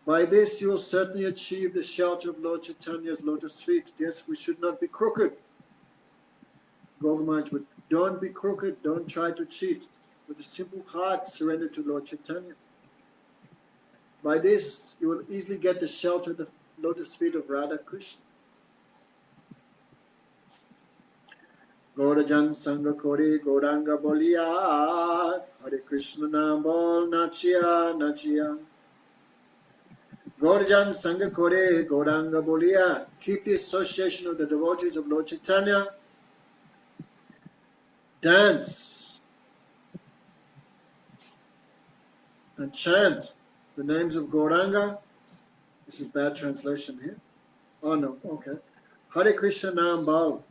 By this you will certainly achieve the shelter of Lord Chaitanya's lotus feet. Yes, we should not be crooked. Govardhan, don't be crooked, don't try to cheat. With a simple heart, surrender to Lord Chaitanya. By this you will easily get the shelter of the lotus feet of Radha Krishna. Gaurajan Sangha Kori Gauranga Bolia Hare Krishna Nam Bol Nachia Nachia. Gaurajan Sangha Kore Gauranga Bolia. Keep the association of the devotees of Lord Chaitanya. Dance and chant the names of Gauranga. This is bad translation here. Oh no, okay. Hare Krishna Nam Bal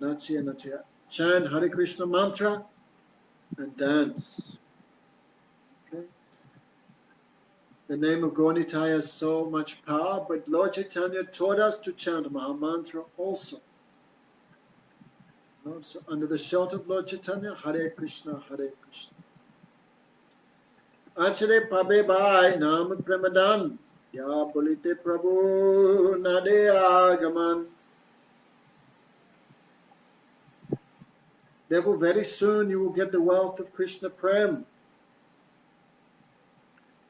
Nachia Nachia. chant Hare Krishna mantra, and dance. Okay? The name of Gaunitaya has so much power, but Lord Chaitanya taught us to chant Mahamantra also. So under the shelter of Lord Chaitanya, Hare Krishna, Hare Krishna. Achare pabe bhai nam pramadan, ya bolite prabhu nade agaman. Therefore, very soon you will get the wealth of Krishna Prem,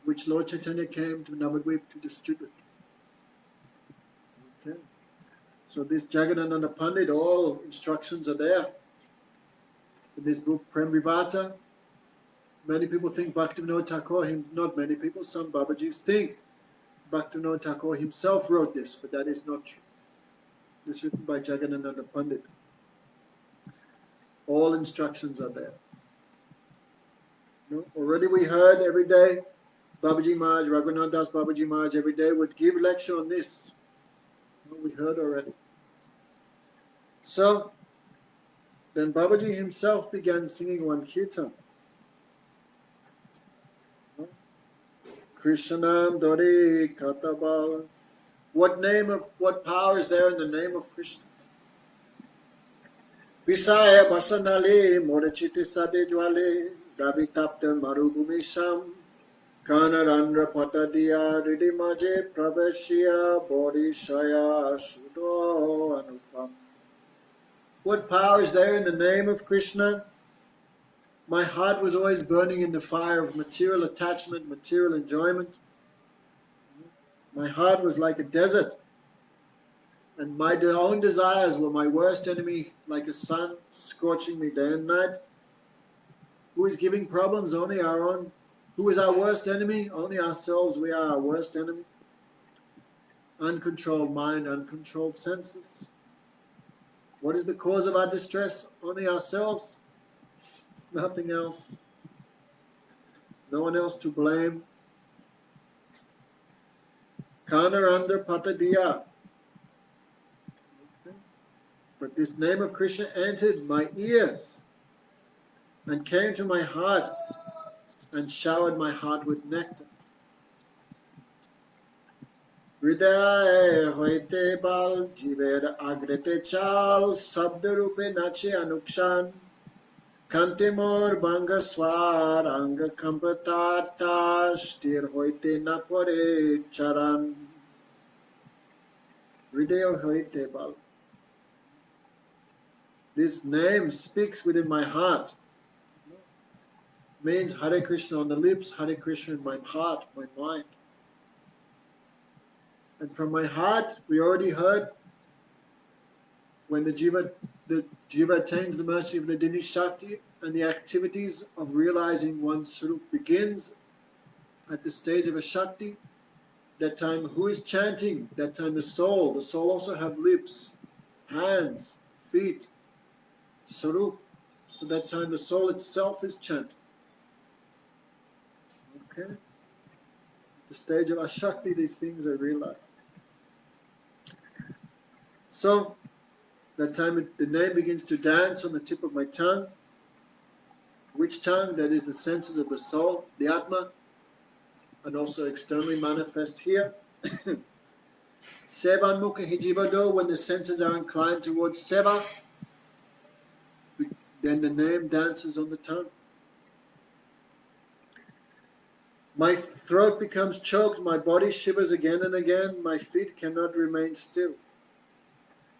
which Lord Chaitanya came to Navadvip to distribute. Okay. So this Jagannatha Pandit, all instructions are there. In this book, Prem Vivata, many people think Bhaktivinoda Thakur, not many people, some Babajis think Bhaktivinoda Thakur himself wrote this, but that is not true. This is written by Jagannatha Pandit. All instructions are there. Already we heard every day, Babaji Maharaj, Raghunath Das Babaji Maharaj every day would give lecture on this. We heard already. So, then Babaji himself began singing one kirtan. Krishnam Dori Katabala. What power is there in the name of Krishna? Visaya Basanale Morachiti Sade Jwale Ravitapta Marubhumisham Kanarandra Patadiya Ridimaje Praveshya Bodhishaya Shudo Anupam. What power is there in the name of Krishna? My heart was always burning in the fire of material attachment, material enjoyment. My heart was like a desert. And my own desires were my worst enemy, like a sun scorching me day and night. Who is giving problems? Only our own. Who is our worst enemy? Only ourselves. We are our worst enemy. Uncontrolled mind, uncontrolled senses. What is the cause of our distress? Only ourselves. Nothing else. No one else to blame. Kanarandra Patadiya. But this name of Krishna entered my ears and came to my heart and showered my heart with nectar. Hriday hoite bal jiver agrete chal sabda rupe nache anukshan kante mor banga swar anga kampatarta shtir hoite napore charan. Hriday hoite bal. This name speaks within my heart. Means Hare Krishna on the lips, Hare Krishna in my heart, my mind. And from my heart, we already heard, when the jiva attains the mercy of Nadini Shakti and the activities of realizing one's Swarup begins at the stage of a Shakti, that time who is chanting? That time the soul. The soul also have lips, hands, feet, Swarup. So that time the soul itself is chanting. Okay? At the stage of Ashakti, these things are realized. So, that time the name begins to dance on the tip of my tongue. Which tongue? That is the senses of the soul, the Atma, and also externally manifest here. Sevan Mukha Hijivado, when the senses are inclined towards Seva, then the name dances on the tongue. My throat becomes choked, my body shivers again and again, my feet cannot remain still.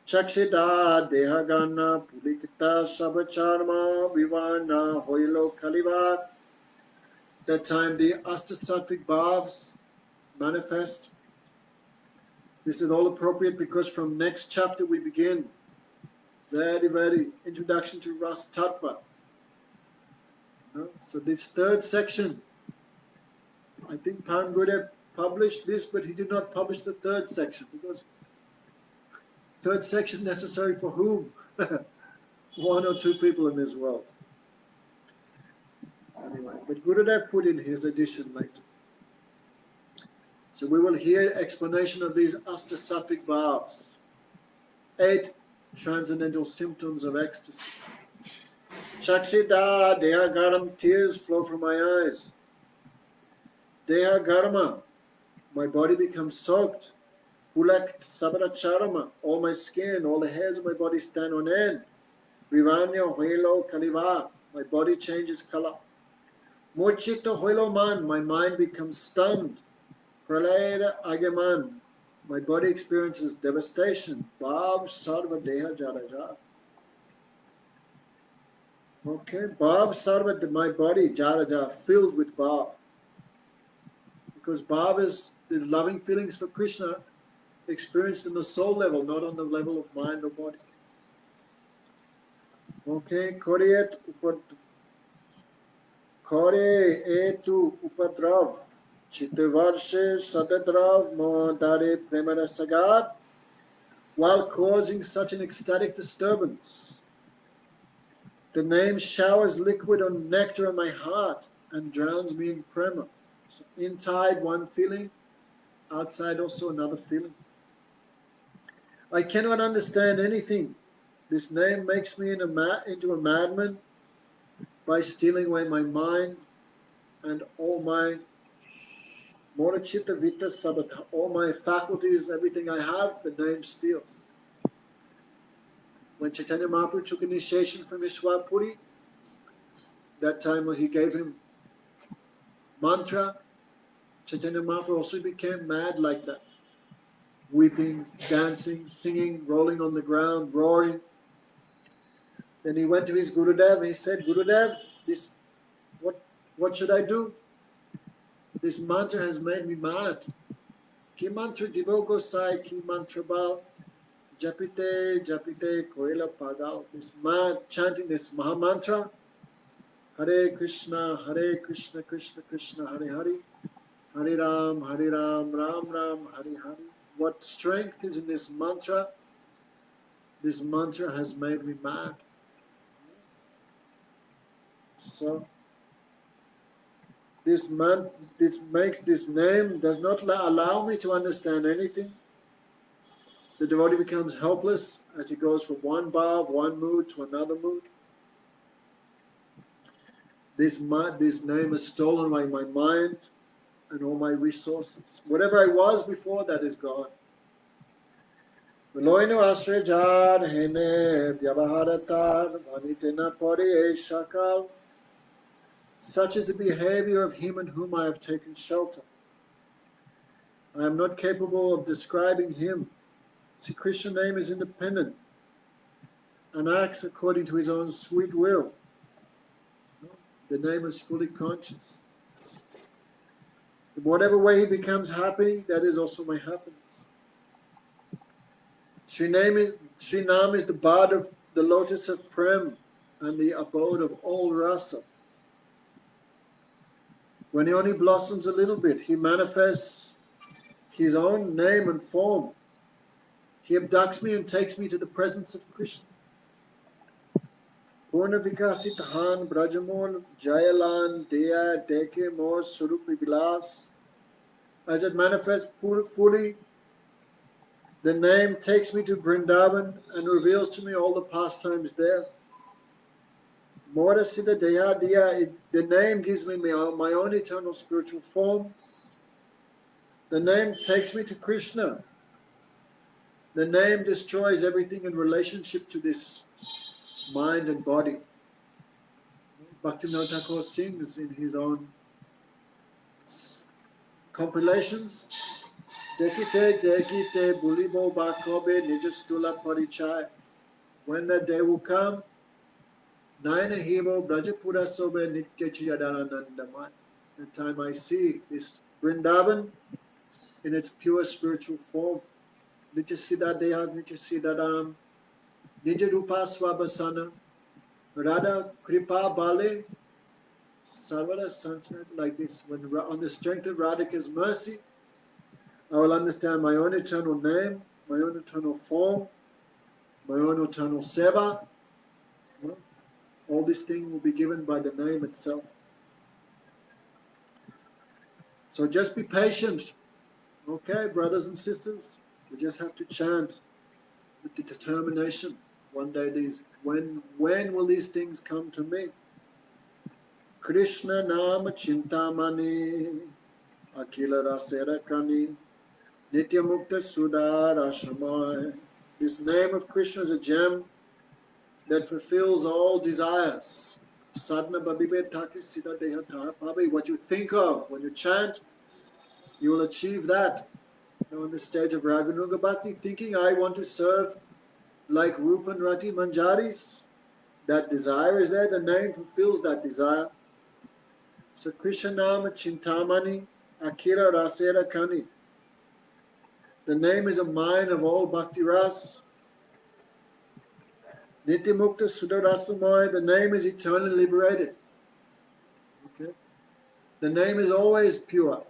Chakshida dehagana pulikita sabacharma vivana hoilo kaliva. That time the Astasattvic bhavs manifest. This is all appropriate because from next chapter we begin. Very introduction to Ras Tattva. So this third section, I think Param Gurudev published this, but he did not publish the third section because third section necessary for whom? One or two people in this world. Anyway, but Gurudev put in his addition later. So we will hear explanation of these Astasattvic bhavs, 8 transcendental symptoms of ecstasy. Chakshida Deha Garam, tears flow from my eyes. Deha Garma, my body becomes soaked. Pulakt Sabara Charama, all my skin, all the hairs of my body stand on end. Vivanya Hoilo Kaliva, my body changes color. Mochita Hoilo Man, my mind becomes stunned. Pralayada Agaman, my body experiences devastation. Bhav Sarva Deha Jaraja. Okay, Bhav Sarva, my body, Jaraja, filled with Bhav. Because Bhav is loving feelings for Krishna experienced in the soul level, not on the level of mind or body. Okay, Koryet Kore etu upadrav Chitavarshe Sadadrav Mohandare Premana Sagat, while causing such an ecstatic disturbance. The name showers liquid or nectar on my heart and drowns me in prema. So inside one feeling, outside also another feeling. I cannot understand anything. This name makes me into a madman by stealing away my mind and all my Monachitta Vita Sabata, all my faculties, everything I have, the name steals. When Chaitanya Mahaprabhu took initiation from Ishwarpuri, that time when he gave him mantra, Chaitanya Mahaprabhu also became mad like that. Weeping, dancing, singing, rolling on the ground, roaring. Then he went to his Gurudev and he said, Gurudev, what should I do? This mantra has made me mad. Ki mantra divo gosai, ki mantra bal, japite, japite, koila pagal. This man chanting this Maha mantra, Hare Krishna, Krishna Krishna, Hare Hare, Hare Ram, Ram Ram, Hare Hare. What strength is in this mantra? This mantra has made me mad. So this name does not allow me to understand anything. The devotee becomes helpless as he goes from one bhav, one mood to another mood. This name has stolen away my mind and all my resources. Whatever I was before, that is gone. Such is the behavior of him in whom I have taken shelter. I am not capable of describing him. See, Krishna's name is independent and acts according to his own sweet will. The name is fully conscious. In whatever way he becomes happy, that is also my happiness. Srinam is the bud of the lotus of Prem and the abode of all rasa. When he only blossoms a little bit, he manifests his own name and form. He abducts me and takes me to the presence of Krishna. Purna Vikasit Han Brajamol Jayalan Deya Deke Mor Surupi Vilas. As it manifests fully, the name takes me to Vrindavan and reveals to me all the pastimes there. Mora Siddha Deya Diya, the name gives me my own eternal spiritual form. The name takes me to Krishna. The name destroys everything in relationship to this mind and body. Bhaktivinoda Thakur sings in his own compilations, Dekite, Dekite, Bulibo Bakobe, Nijastula Parichai. When that day will come, Naina Hivo, Brajapura Sobe, Nitkechi Yadaranandamai. The time I see this Vrindavan in its pure spiritual form, Nityasiddha Deha, Nityasiddharam, Nijarupa Swabhasana, Radha Kripa Bale, Sarvada Sanchana, like this. When on the strength of Radhika's mercy, I will understand my own eternal name, my own eternal form, my own eternal seva. All these things will be given by the name itself. So just be patient. Okay, brothers and sisters, we just have to chant with the determination. One day when will these things come to me? Krishna Nama Chintamani Akila Raserakani Nitya Mukta Sudara Shamoy. This name of Krishna is a gem that fulfills all desires. Sadhana Babibe Taki Sita Dehatara Pabi. What you think of when you chant, you will achieve that. Now, on the stage of Raganuga Bhakti, thinking I want to serve like Rupan Rati Manjaris, that desire is there, the name fulfills that desire. So Krishna Nama Chintamani Akira Rasera Kani. The name is a mine of all bhakti ras. Nityamukta Sudarasamoy, the name is eternally liberated. Okay? The name is always pure.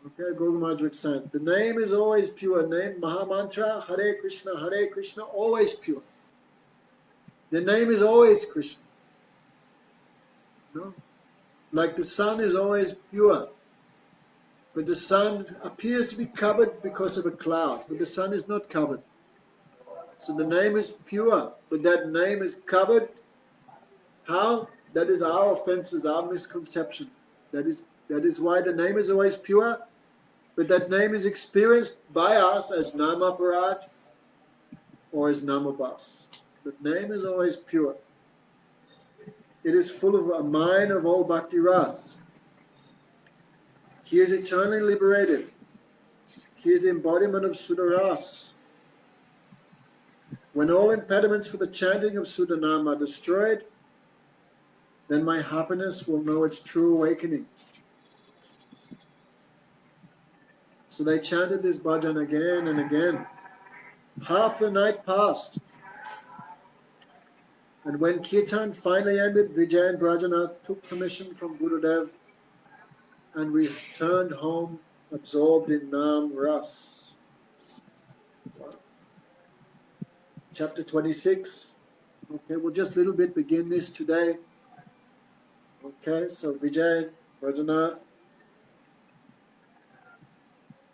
Okay, Guru Maharaj would say, the name is always pure. Name Mahamantra, Hare Krishna, always pure. The name is always Krishna. No? Like the sun is always pure. But the sun appears to be covered because of a cloud. But the sun is not covered. So the name is pure. But that name is covered. How? That is our offenses, our misconception. That is why the name is always pure. But that name is experienced by us as Namaparaj or as Namabhasa. The name is always pure. It is full of a mine of all bhakti ras. He is eternally liberated. He is the embodiment of Sudaras. When all impediments for the chanting of Sudanam are destroyed, then my happiness will know its true awakening. So they chanted this bhajan again and again. Half the night passed. And when Kirtan finally ended, Vijay and Brajanath took permission from Gurudev and returned home absorbed in Nam Ras. Chapter 26. Okay, we'll just a little bit begin this today. Okay, so Vijay, Brajanath,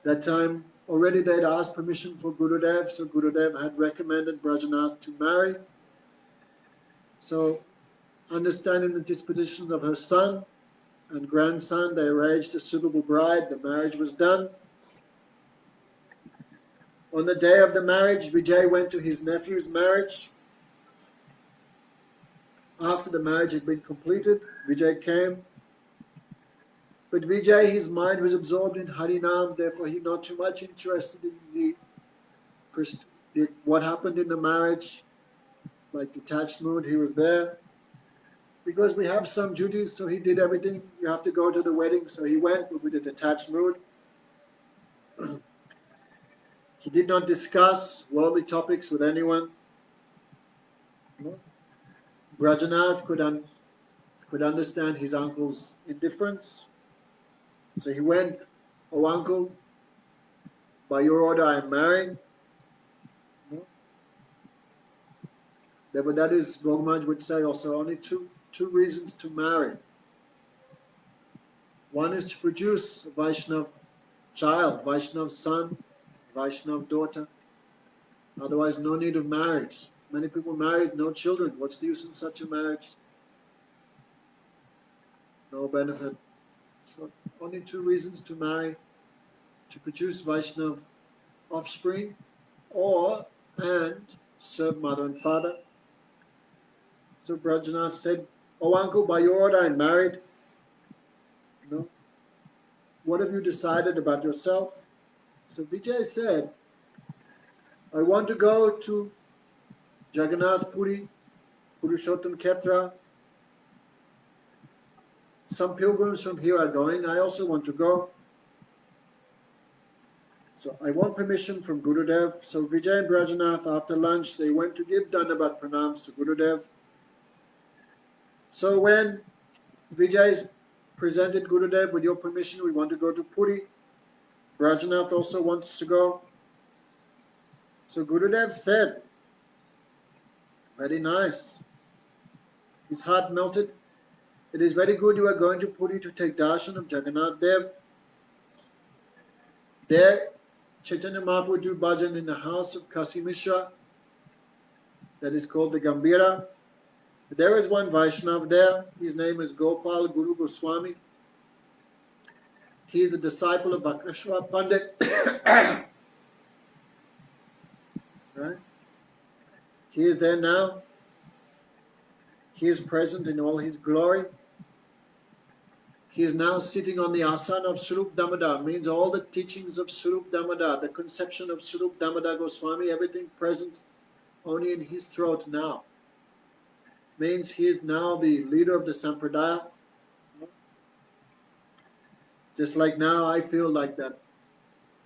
that time already they'd asked permission for Gurudev, so Gurudev had recommended Brajanath to marry. So, understanding the disposition of her son and grandson, they arranged a suitable bride. The marriage was done. On the day of the marriage, Vijay went to his nephew's marriage. After the marriage had been completed, Vijay came. But Vijay, his mind was absorbed in Harinam, therefore he not too much interested in what happened in the marriage. Like detached mood, he was there. Because we have some duties, so he did everything. You have to go to the wedding, so he went with a detached mood. He did not discuss worldly topics with anyone. Brajanath could understand his uncle's indifference. So he went, "Oh uncle, by your order I am marrying." But that is, Gogmaj would say also, only two reasons to marry. One is to produce a Vaishnav child, Vaishnav son, Vaishnav daughter. Otherwise, no need of marriage. Many people married, no children. What's the use in such a marriage? No benefit. So only two reasons to marry: to produce Vaishnav offspring, and serve mother and father. So Brajanath said, "Oh uncle, by your order I'm married. What have you decided about yourself?" So Vijay said, "I want to go to Jagannath Puri, Purushottam Kshetra. Some pilgrims from here are going. I also want to go. So I want permission from Gurudev." So Vijay and Brajanath, after lunch, they went to give Dandavat Pranams to Gurudev. So when Vijay presented Gurudev, "With your permission, we want to go to Puri," Brajanath also wants to go. So Gurudev said, "Very nice." His heart melted. "It is very good you are going to Puri to take darshan of Jagannath Dev. There, Chaitanya Mahaprabhu do bhajan in the house of Kasi Mishra. that is called the Gambira. There is one Vaishnav there. His name is Gopal Guru Goswami. He is a disciple of Bhakteshwar Pandit. Right? He is there now. He is present in all his glory. He is now sitting on the asana of Swarup Damodar, means all the teachings of Swarup Damodar, the conception of Swarup Damodar Goswami, everything present only in his throat now. Means he is now the leader of the Sampradaya. Just like now I feel like that.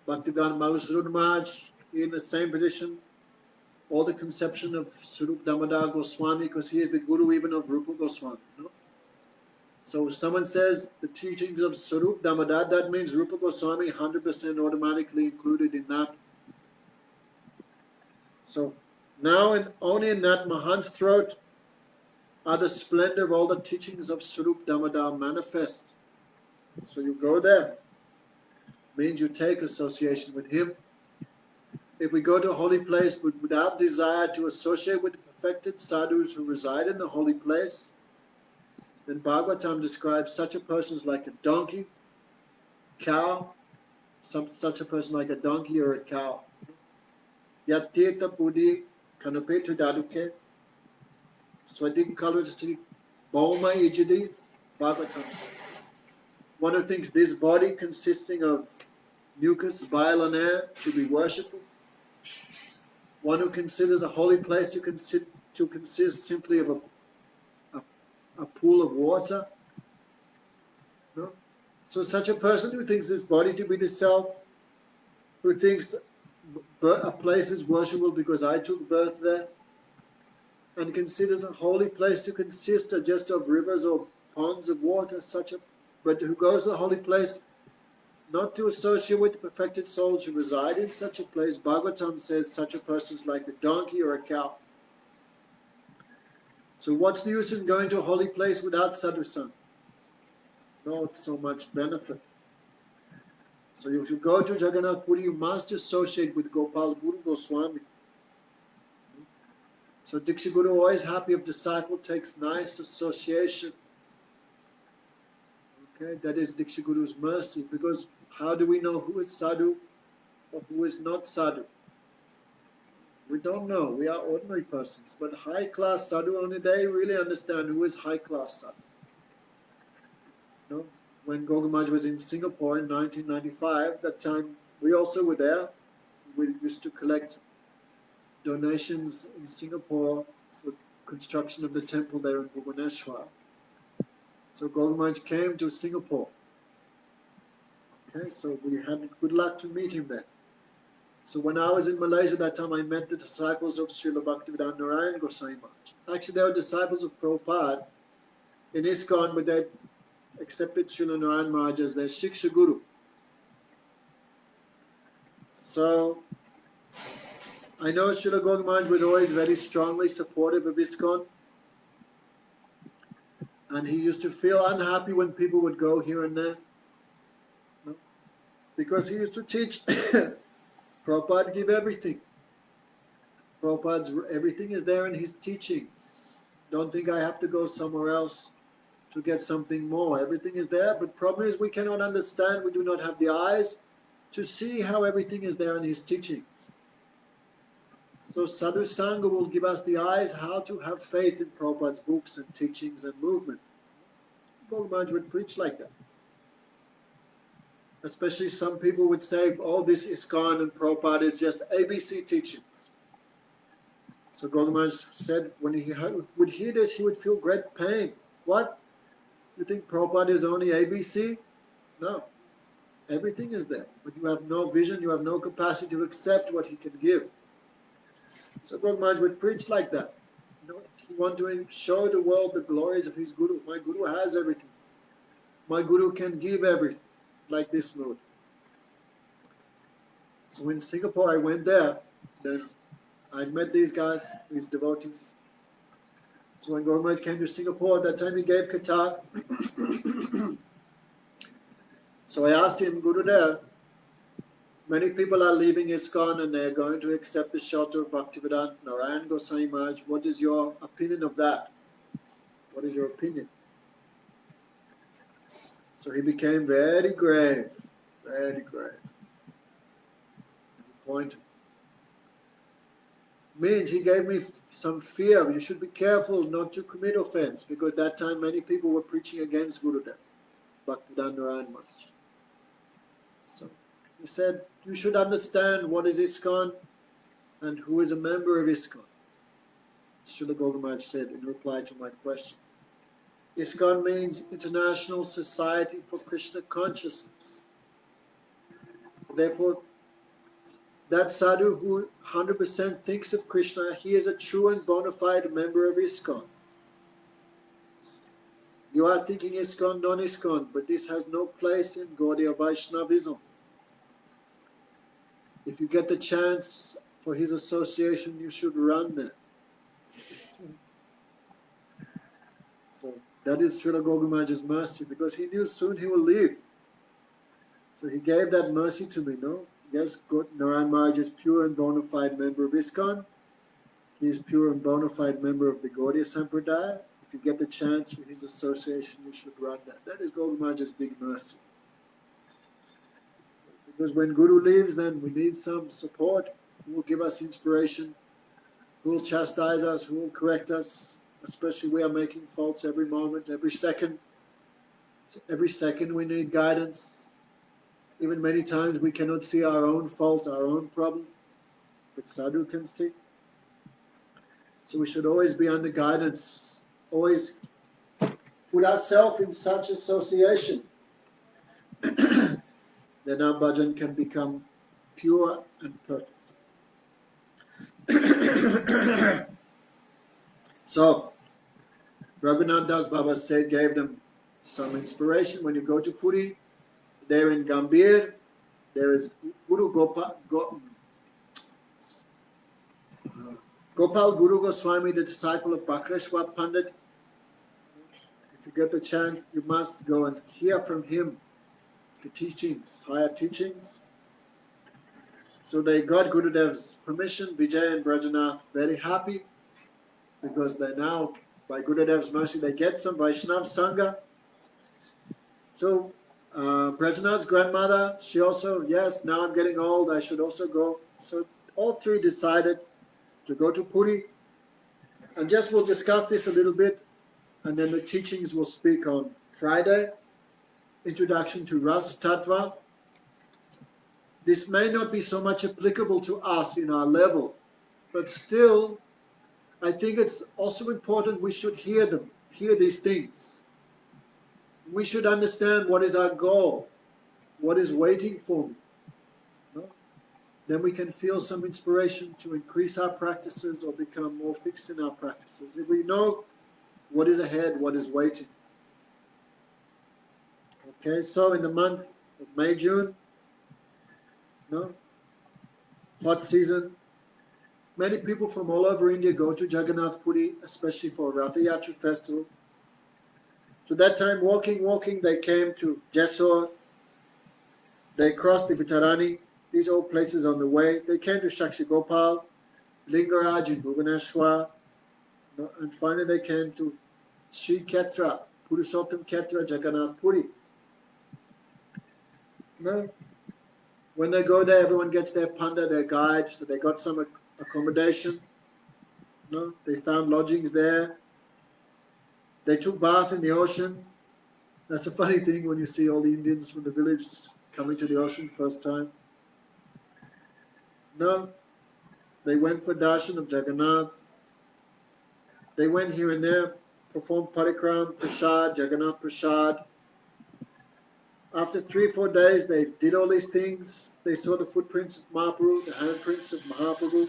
Bhaktivedanta Madhusudana Maharaj in the same position. All the conception of Swarup Damodar Goswami, because he is the guru even of Rupa Goswami. You know? So if someone says the teachings of Swarup Damodar, that means Rupa Goswami 100% automatically included in that. So now only in that Mahant's throat are the splendor of all the teachings of Swarup Damodar manifest. So you go there. Means you take association with him. If we go to a holy place without desire to associate with the perfected sadhus who reside in the holy place, then Bhagavatam describes such a person as like a donkey, cow, such a person like a donkey or a cow. Yatirtha Pudi Kanapetu Daduke Swadik Kalujati Boma Ijidi, Bhagavatam says. One who thinks this body consisting of mucus, bile and air to be worshipful. One who considers a holy place to consist simply of a pool of water. No? So such a person who thinks this body to be the self, who thinks a place is worshipful because I took birth there, and considers a holy place to consist of just of rivers or ponds of water, but who goes to the holy place not to associate with the perfected souls who reside in such a place, Bhagavatam says such a person is like a donkey or a cow. So what's the use in going to a holy place without sadhusanga? Not so much benefit. So if you go to Jagannath Puri, you must associate with Gopal Guru Goswami. So Diksha Guru always happy if disciple takes nice association. Okay, that is Diksha Guru's mercy, because how do we know who is sadhu or who is not sadhu? We don't know. We are ordinary persons. But high class sadhu, only they really understand who is high class sadhu. You know, when Gogamaj was in Singapore in 1995, that time we also were there. We used to collect donations in Singapore for construction of the temple there in Bhubaneswar. So Gogamaj came to Singapore. Okay, so we had good luck to meet him there. So when I was in Malaysia that time, I met the disciples of Srila Bhaktivedanta Narayan Goswami Maharaj. Actually, they were disciples of Prabhupada in ISKCON, but they accepted Srila Narayan Maharaj as their Shiksha Guru. So I know Srila Govinda Maharaj was always very strongly supportive of ISKCON. And he used to feel unhappy when people would go here and there. No? Because he used to teach Prabhupada give everything. Prabhupada's everything is there in his teachings. Don't think I have to go somewhere else to get something more. Everything is there, but problem is we cannot understand. We do not have the eyes to see how everything is there in his teachings. So Sadhu Sangha will give us the eyes how to have faith in Prabhupada's books and teachings and movement. Govinda Maharaj would preach like that. Especially some people would say, oh, this ISKCON and Prabhupada is just ABC teachings. So Govinda Maharaj said when he would hear this, he would feel great pain. What? You think Prabhupada is only ABC? No. Everything is there. But you have no vision, you have no capacity to accept what he can give. So Govinda Maharaj would preach like that. You know, he wanted to show the world the glories of his Guru. My Guru has everything. My Guru can give everything. Like this mood. So in Singapore, I went there. Then I met these guys, these devotees. So when Govinda Maharaj came to Singapore, at that time he gave Katha. So I asked him, Gurudev, Many people are leaving ISKCON and they're going to accept the shelter of Bhaktivedanta Narayan Goswami Maharaj. What is your opinion of that? What is your opinion? So he became very grave, very grave. And he pointed. Means he gave me some fear. You should be careful not to commit offense, because that time many people were preaching against Gurudev, Bhaktivedanta Narayan Maharaj. So he said, you should understand what is ISKCON and who is a member of ISKCON. Srila Gaura Maharaj said in reply to my question. ISKCON means International Society for Krishna Consciousness. Therefore, that sadhu who 100% thinks of Krishna, he is a true and bona fide member of ISKCON. You are thinking ISKCON, non-ISKCON, but this has no place in Gaudiya Vaishnavism. If you get the chance for his association, you should run there. So that is Srila Gaura Maharaj's mercy, because he knew soon he will leave. So he gave that mercy to me, no? Yes, Narayan Maharaj is pure and bona fide member of ISKCON. He is pure and bona fide member of the Gaudiya Sampradaya. If you get the chance for his association, you should run that. That is Gaura Maharaj's big mercy. Because when Guru leaves, then we need some support who will give us inspiration, who will chastise us, who will correct us. Especially we are making faults every moment, every second. So every second we need guidance. Even many times we cannot see our own fault, our own problem, but sadhu can see. So we should always be under guidance, always put ourselves in such association. Then our bhajan can become pure and perfect. So, Raghunath Das Baba said, gave them some inspiration. When you go to Puri, there in Gambhir, there is Gopal Guru Goswami, the disciple of Bakreshwar Pandit. If you get the chance, you must go and hear from him the teachings, higher teachings. So they got Gurudev's permission. Vijay and Brajanath very happy, because they now, by Gurudev's mercy, they get some Vaishnav Sangha. So Brajanath's grandmother, she also, yes, now I'm getting old, I should also go. So all three decided to go to Puri. And just we'll discuss this a little bit, and then the teachings will speak on Friday. Introduction to Ras Tattva. This may not be so much applicable to us in our level, but still, I think it's also important we should hear them, hear these things. We should understand what is our goal, what is waiting for me. No? Then we can feel some inspiration to increase our practices or become more fixed in our practices. If we know what is ahead, what is waiting. Okay, so in the month of May, June, no, hot season, many people from all over India go to Jagannath Puri, especially for Ratha Yatra festival. So that time, walking, they came to Jessore. They crossed the Vitarani, these old places on the way. They came to Shakshi Gopal, Lingaraj in Bhubaneswar, and finally they came to Sri Ketra, Purushottam Ketra, Jagannath Puri. No? When they go there, everyone gets their panda, their guide, so they got some accommodation. No? They found lodgings there. They took bath in the ocean. That's a funny thing when you see all the Indians from the village coming to the ocean first time. No, they went for darshan of Jagannath. They went here and there, performed parikram, prasad, Jagannath prasad. After 3 or 4 days, they did all these things. They saw the footprints of Mahaprabhu, the handprints of Mahaprabhu.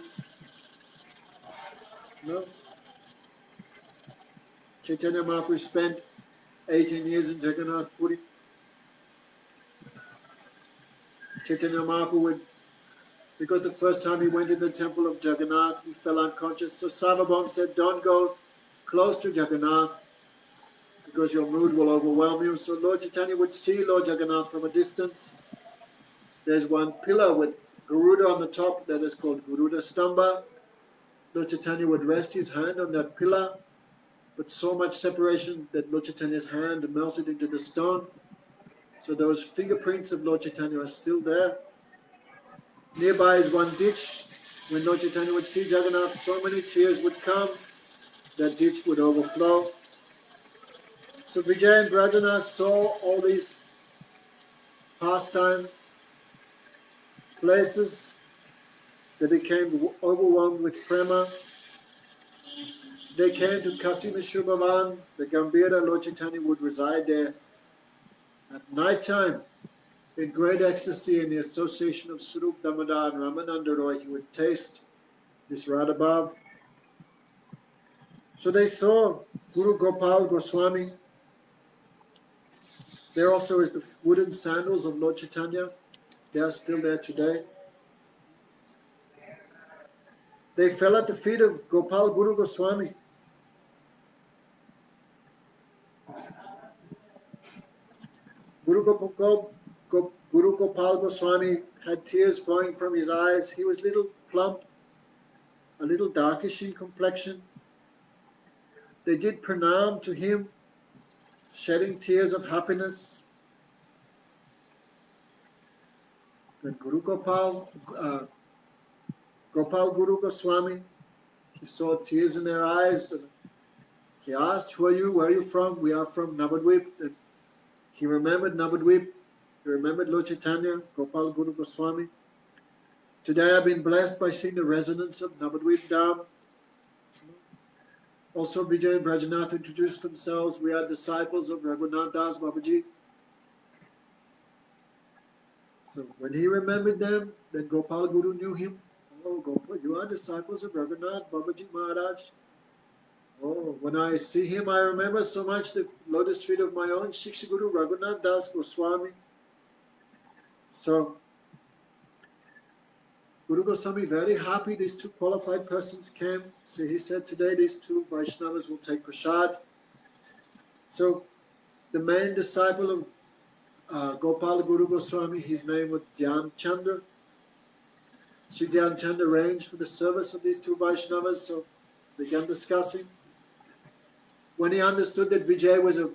No. Chaitanya Mahaprabhu spent 18 years in Jagannath Puri. Chaitanya Mahaprabhu, because the first time he went in the temple of Jagannath, he fell unconscious. So Sarvabhauma said, don't go close to Jagannath, because your mood will overwhelm you. So Lord Chaitanya would see Lord Jagannath from a distance. There's one pillar with Garuda on the top that is called Garuda Stamba. Lord Chaitanya would rest his hand on that pillar, but so much separation that Lord Chaitanya's hand melted into the stone. So those fingerprints of Lord Chaitanya are still there. Nearby is one ditch. When Lord Chaitanya would see Jagannath, so many tears would come, that ditch would overflow. So Vijay and Brajanath saw all these pastime places. They became overwhelmed with prema. They came to Kasi Mishra Bhavan. The Gambhira Lord Chaitanya would reside there. At night time, in great ecstasy in the association of Swarup Damodar and Ramananda Roy, he would taste this Radhabhav. So they saw Guru Gopal Goswami. There also is the wooden sandals of Lord Chaitanya. They are still there today. They fell at the feet of Gopal Guru Goswami. Guru Gopal Goswami had tears flowing from his eyes. He was little plump, a little darkish in complexion. They did pranam to him, shedding tears of happiness. When Gopal Guru Goswami, he saw tears in their eyes. But he asked, "Who are you? Where are you from?" "We are from Navadvip." And he remembered Navadvip. He remembered Lord Chaitanya, Gopal Guru Goswami. Today I've been blessed by seeing the resonance of Navadvip Dham. Also Vijay and Brajanath introduced themselves. "We are disciples of Raghunath Das Babaji." So when he remembered them, then Gopal Guru knew him. "Oh, Gopal, you are disciples of Raghunath Babaji Maharaj." "Oh, when I see him, I remember so much the lotus feet of my own Shiksha Guru Raghunath Das Goswami." So Guru Goswami very happy these two qualified persons came. So he said, today these two Vaishnavas will take prasad. So the main disciple of Gopal Guru Goswami, his name was Dhyan Chandra. Sri Dhyan Chandra arranged for the service of these two Vaishnavas. So began discussing. When he understood that Vijay was a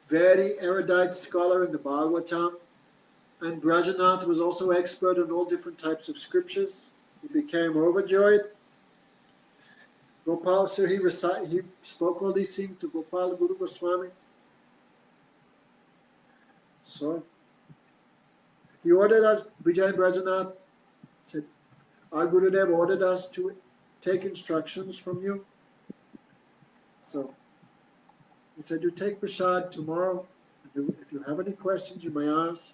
very erudite scholar in the Bhagavatam, and Brajanath was also expert in all different types of scriptures, he became overjoyed. Gopal, so he spoke all these things to Gopal Guru Goswami. So he ordered us, Vijay Brajanath said, our Gurudev ordered us to take instructions from you. So he said, you take prasad tomorrow. If you have any questions, you may ask.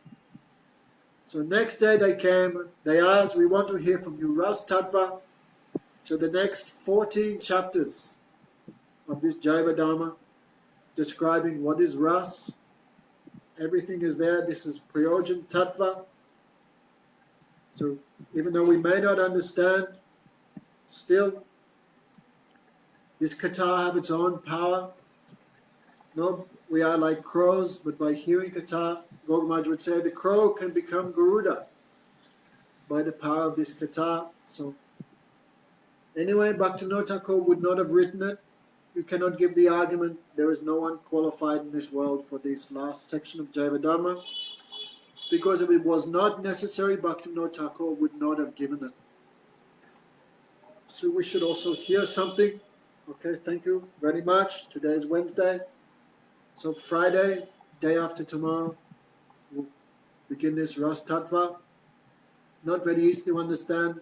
So next day they came, they asked, we want to hear from you, Ras Tattva. So the next 14 chapters of this Jaiva-Dharma, describing what is Ras, everything is there. This is Prayojan Tattva. So even though we may not understand, still this Katha have its own power. No, we are like crows, but by hearing Katha, Gautamaj would say the crow can become Garuda by the power of this Katha. So anyway, Bhaktivinoda Thakur would not have written it. You cannot give the argument there is no one qualified in this world for this last section of Jaiva-Dharma. Because if it was not necessary, Bhaktivinoda Thakur would not have given it. So we should also hear something. Okay, thank you very much. Today is Wednesday. So Friday, day after tomorrow, we'll begin this Ras Tattva. Not very easy to understand.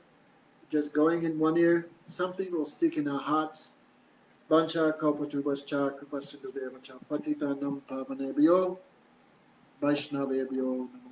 Just going in one ear, something will stick in our hearts. Bancha kalpatubhascha kripasindhudevacha patitanam pavanebhyo Vaishnavebhyo namo.